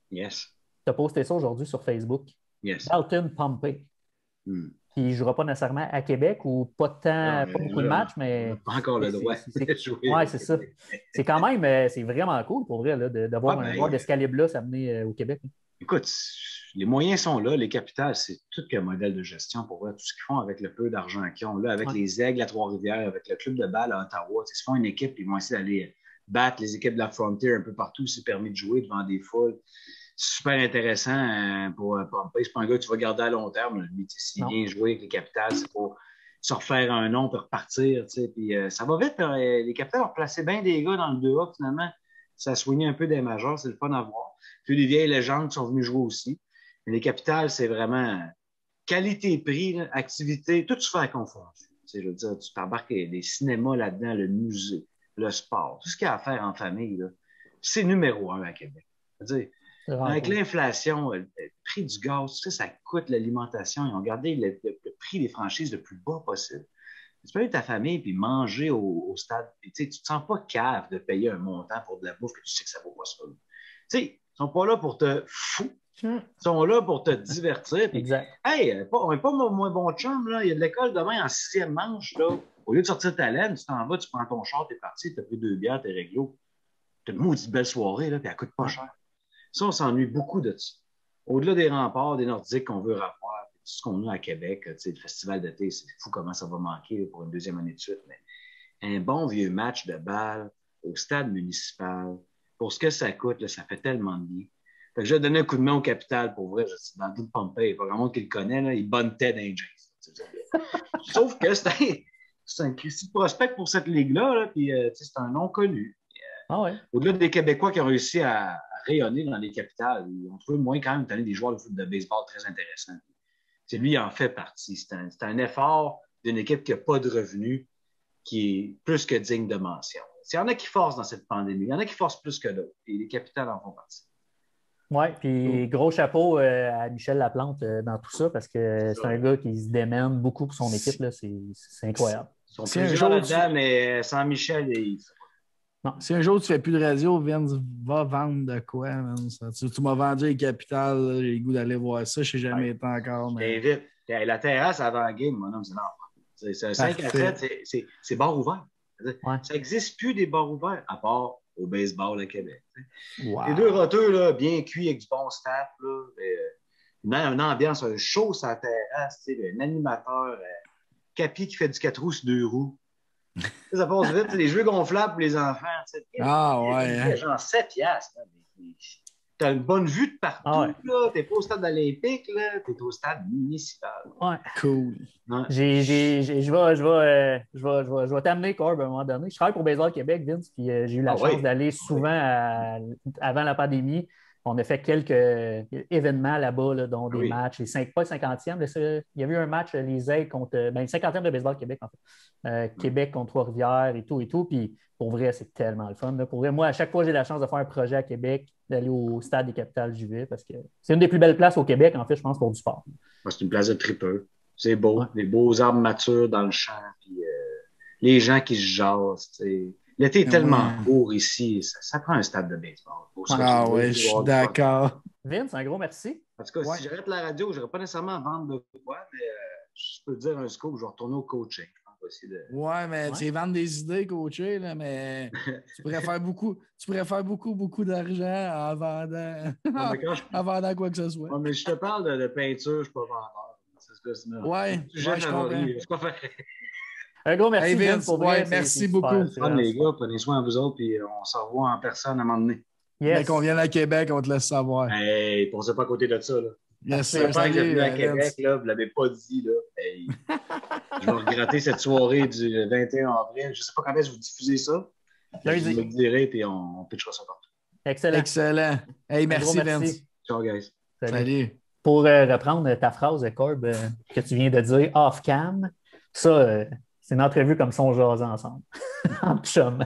Yes. Tu as posté ça aujourd'hui sur Facebook. Yes. Dalton Pompey. Qui ne jouera pas nécessairement à Québec ou pas beaucoup de matchs, mais. Pas encore le droit. Oui, c'est ça. C'est quand même, c'est vraiment cool pour vrai d'avoir un joueur de ce calibre-là s'amener au Québec. Écoute, les moyens sont là. Les capitales, c'est tout qu'un modèle de gestion pour vrai. Tout ce qu'ils font avec le peu d'argent qu'ils ont. Là, avec les Aigles à Trois-Rivières, avec le club de balle à Ottawa, ils se font une équipe, ils vont essayer d'aller battre les équipes de la Frontier un peu partout. C'est permis de jouer devant des foules. C'est super intéressant pour Pompey. C'est pas un gars que tu vas garder à long terme. S'il vient jouer avec les Capitals, c'est pour se refaire un nom pour repartir. Puis, ça va vite. Les Capitals ont placé bien des gars dans le 2A finalement. Ça a soigné un peu des majors. C'est le fun à voir. Puis des vieilles légendes qui sont venues jouer aussi. Mais les Capitals, c'est vraiment qualité-prix, activité, tout se fait à confondre. Je veux dire, tu t'embarques des cinémas là-dedans, le musée, le sport, tout ce qu'il y a à faire en famille, c'est numéro 1 à Québec. C'est-à-dire, avec l'inflation, le prix du gaz, ça coûte l'alimentation. Ils ont gardé le prix des franchises le plus bas possible. Tu peux aller avec ta famille et manger au stade. Puis, tu ne te sens pas cave de payer un montant pour de la bouffe que tu sais que ça ne vaut pas ça. Ils ne sont pas là pour te foutre. Ils sont là pour te divertir. Puis, exact. Hey, on n'est pas moins bon chum. Là. Il y a de l'école demain en 6e manche. Là. Au lieu de sortir ta laine, tu t'en vas, tu prends ton char, t'es parti, tu as pris 2 bières, t'es réglo. Tu as une maudite belle soirée, là, puis elle coûte pas cher. Ça, on s'ennuie beaucoup de ça. Au-delà des remparts, des Nordiques qu'on veut revoir, tout ce qu'on a à Québec, le festival d'été, c'est fou comment ça va manquer pour une deuxième année de suite. Mais un bon vieux match de balle au stade municipal, pour ce que ça coûte, là, ça fait tellement de bien. Fait que je vais donner un coup de main au capital pour vrai. Dans le Pompey, il n'y a pas vraiment qui le connaît, là, il bonne tête d'un James. Sauf que c'est un prospect pour cette ligue-là, là, puis c'est un nom connu. Au-delà des Québécois qui ont réussi à rayonner dans les capitales, ils ont trouvé moins quand même des joueurs de baseball très intéressants. Lui, il en fait partie. C'est un effort d'une équipe qui n'a pas de revenus, qui est plus que digne de mention. Il y en a qui forcent dans cette pandémie, il y en a qui forcent plus que d'autres, et les capitales en font partie. Oui, puis gros chapeau à Michel Laplante dans tout ça, parce que c'est un gars qui se démène beaucoup pour son équipe. C'est incroyable. Ils sont plusieurs là-dedans, mais sans Michel, non. Si un jour tu ne fais plus de radio, Vince va vendre de quoi? Tu m'as vendu les capitales, j'ai le goût d'aller voir ça, je ne sais jamais été encore. Mais... Vite. La terrasse avant la game, mon homme, c'est normal. C'est un 5 à 7, c'est bar ouvert. Ça n'existe plus des bars ouverts, à part au baseball à Québec. Wow. Les 2 roteux, là, bien cuits avec du bon staff, là, une ambiance, un show sur la terrasse, un animateur, Capi qui fait du 4 roues sur 2 roues. Ça passe vite. Les jeux gonflables pour les enfants. Ah ouais. Genre 7 piastres. T'as une bonne vue de partout. Ah ouais. Là. T'es pas au stade olympique, là. T'es au stade municipal. Ouais. Cool. Ouais. Je vais t'amener, Corb, à un moment donné. Je travaille pour Baseball Québec, Vince, puis j'ai eu la chance d'aller souvent avant la pandémie. On a fait quelques événements là-bas, là, dont des matchs, pas le 50e, mais il y avait eu un match, les Aigles contre le 50e de Baseball Québec, en fait. Québec contre Trois-Rivières et tout. Puis pour vrai, c'est tellement le fun. Là. Pour vrai, moi, à chaque fois que j'ai la chance de faire un projet à Québec, d'aller au Stade des Capitales, j'y vais parce que c'est une des plus belles places au Québec, en fait, je pense, pour du sport. C'est une place de tripeux. C'est beau. Des beaux arbres matures dans le champ. Puis, les gens qui se jasent. T'sais. L'été est tellement court ici. Ça prend un stade de baseball. Je suis d'accord. Vince, un gros merci. En tout cas, si j'arrête la radio, je n'aurais pas nécessairement à vendre de quoi, mais je peux te dire un scoop, je vais retourner au coaching. Ouais, mais tu sais, vendre des idées, coacher, là, mais tu pourrais faire beaucoup d'argent en vendant quoi que ce soit. Ouais, mais je te parle de peinture, je ne suis pas vendeur. C'est ce que je comprends. C'est pas fait. Un gros merci, Vince, pour vrai. Merci beaucoup. Les gars, prenez soin de vous autres, puis on se revoit en personne à un moment donné. Dès qu'on vient à Québec, on te laisse savoir. Hey, pensez pas à côté de ça, là. Yes, c'est pas que vous êtes à Québec, là, vous ne l'avez pas dit, là. Hey. Je vais regretter cette soirée du 21 avril. Je ne sais pas quand est-ce que vous diffusez ça. Je me le dirai, puis on pitchera ça partout. Excellent. Hey, merci, Vince. Ciao, guys. Salut. Pour reprendre ta phrase, Corb, que tu viens de dire off-cam, ça, c'est une entrevue comme ça, on jase ensemble. En chum.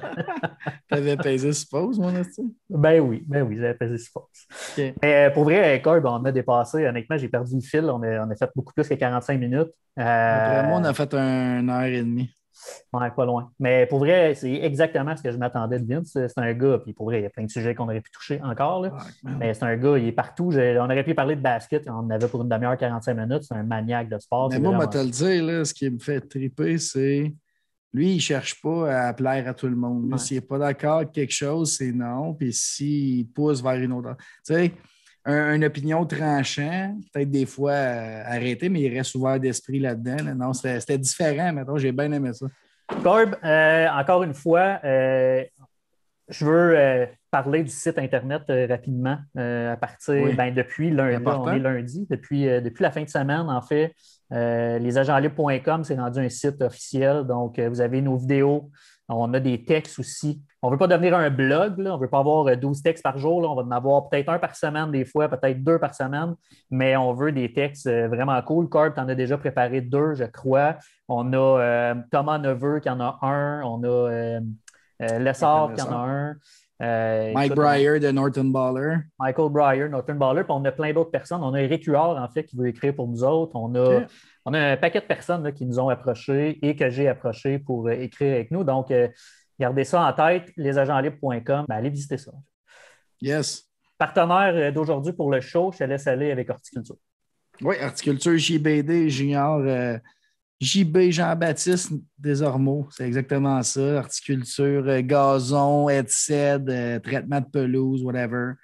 T'avais pesé suppose, mon estime? Ben oui, j'avais pesé suppose. Okay. Mais pour vrai, Corb, on a dépassé. Honnêtement, j'ai perdu le fil. On a fait beaucoup plus que 45 minutes. Après moi, on a fait 1h30. Ouais, pas loin. Mais pour vrai, c'est exactement ce que je m'attendais de Vince. C'est un gars, puis pour vrai, il y a plein de sujets qu'on aurait pu toucher encore. Là. Mais c'est un gars, il est partout. On aurait pu parler de basket. On en avait pour une demi-heure, 45 minutes. C'est un maniaque de sport. Mais moi, je vais te le dire, là, ce qui me fait triper, c'est lui, il ne cherche pas à plaire à tout le monde. S'il n'est pas d'accord avec quelque chose, c'est non. Puis s'il pousse vers une autre. Tu sais, une opinion tranchante, peut-être des fois arrêtée, mais il reste ouvert d'esprit là-dedans. Là. Non, c'était différent. Maintenant, j'ai bien aimé ça. Corb, encore une fois, je veux parler du site Internet rapidement à partir, depuis lundi. On est lundi. Depuis la fin de semaine, en fait, lesagentlibres.com, c'est rendu un site officiel. Donc, vous avez nos vidéos. On a des textes aussi. On ne veut pas devenir un blog. Là. On ne veut pas avoir 12 textes par jour. Là. On va en avoir peut-être un par semaine des fois, peut-être 2 par semaine. Mais on veut des textes vraiment cool. Corb, tu en as déjà préparé 2, je crois. On a Thomas Neveu qui en a un. On a Lessard qui en a un. Mike Breyer de Norton Baller. Michael Breyer, Norton Baller. Puis on a plein d'autres personnes. On a Eric Huard, en fait, qui veut écrire pour nous autres. On a un paquet de personnes là, qui nous ont approchés et que j'ai approchés pour écrire avec nous. Donc, gardez ça en tête, lesagentlibres.com. Allez visiter ça. Yes. Partenaire d'aujourd'hui pour le show, je te laisse aller avec Horticulture. Oui, Horticulture JBD Junior. JB Jean-Baptiste Desormeaux, c'est exactement ça. Horticulture, gazon, headset, traitement de pelouse, whatever.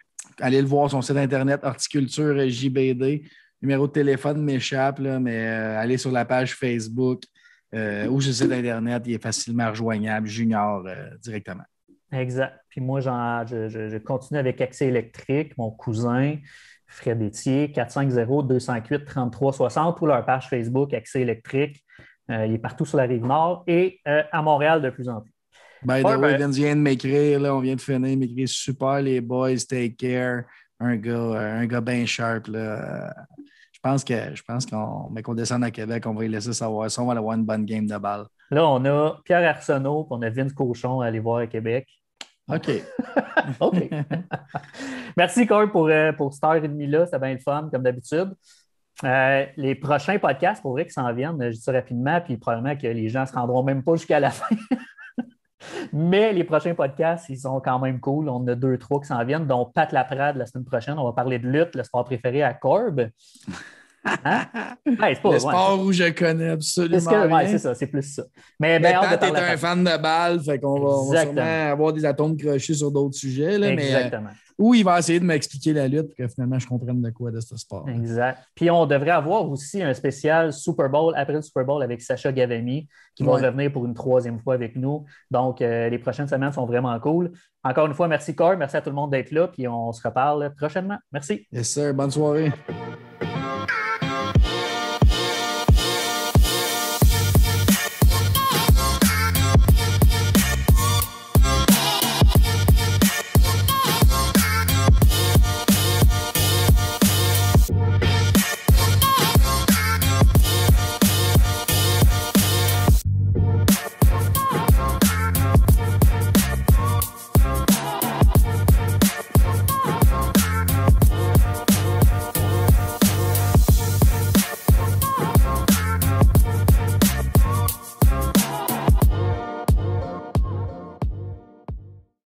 Allez le voir, son site internet, Horticulture JBD. Numéro de téléphone m'échappe, là, mais allez sur la page Facebook ou sur le site internet, il est facilement rejoignable, Junior, directement. Exact. Puis moi, je continue avec Accès électrique, mon cousin. Fred Etier, 450-208-3360 ou leur page Facebook Accès électrique. Il est partout sur la Rive-Nord et à Montréal de plus en plus. By the way, Vince vient de m'écrire, là, on vient de finir, m'écrire super les boys, take care. Un gars bien sharp. Là. Je pense qu'on descend à Québec, on va y laisser savoir ça. On va avoir une bonne game de balle. Là, on a Pierre Arsenault et on a Vince Cochon à aller voir à Québec. OK. OK. Merci, Corb, pour cette heure et demie-là. C'était bien le fun, comme d'habitude. Les prochains podcasts, pour vrai, qui s'en viennent, je dis ça rapidement, puis probablement que les gens ne se rendront même pas jusqu'à la fin. Mais les prochains podcasts, ils sont quand même cool. On a 2-3 qui s'en viennent, dont Pat Laprade la semaine prochaine. On va parler de lutte, le sport préféré à Corb. Hein? Ouais, le sport où je connais absolument rien. Oui, c'est ça, c'est plus ça. Mais Pat est un fan de balle, fait qu'on va sûrement avoir des atomes crochés sur d'autres sujets. Là, exactement. ou il va essayer de m'expliquer la lutte pour que finalement je comprenne de quoi de ce sport. Exact. Puis on devrait avoir aussi un spécial Super Bowl après le Super Bowl avec Sacha Gavami qui va revenir pour une 3e fois avec nous. Donc, les prochaines semaines sont vraiment cool. Encore une fois, merci Corb, merci à tout le monde d'être là, puis on se reparle prochainement. Merci. Yes, sir. Bonne soirée.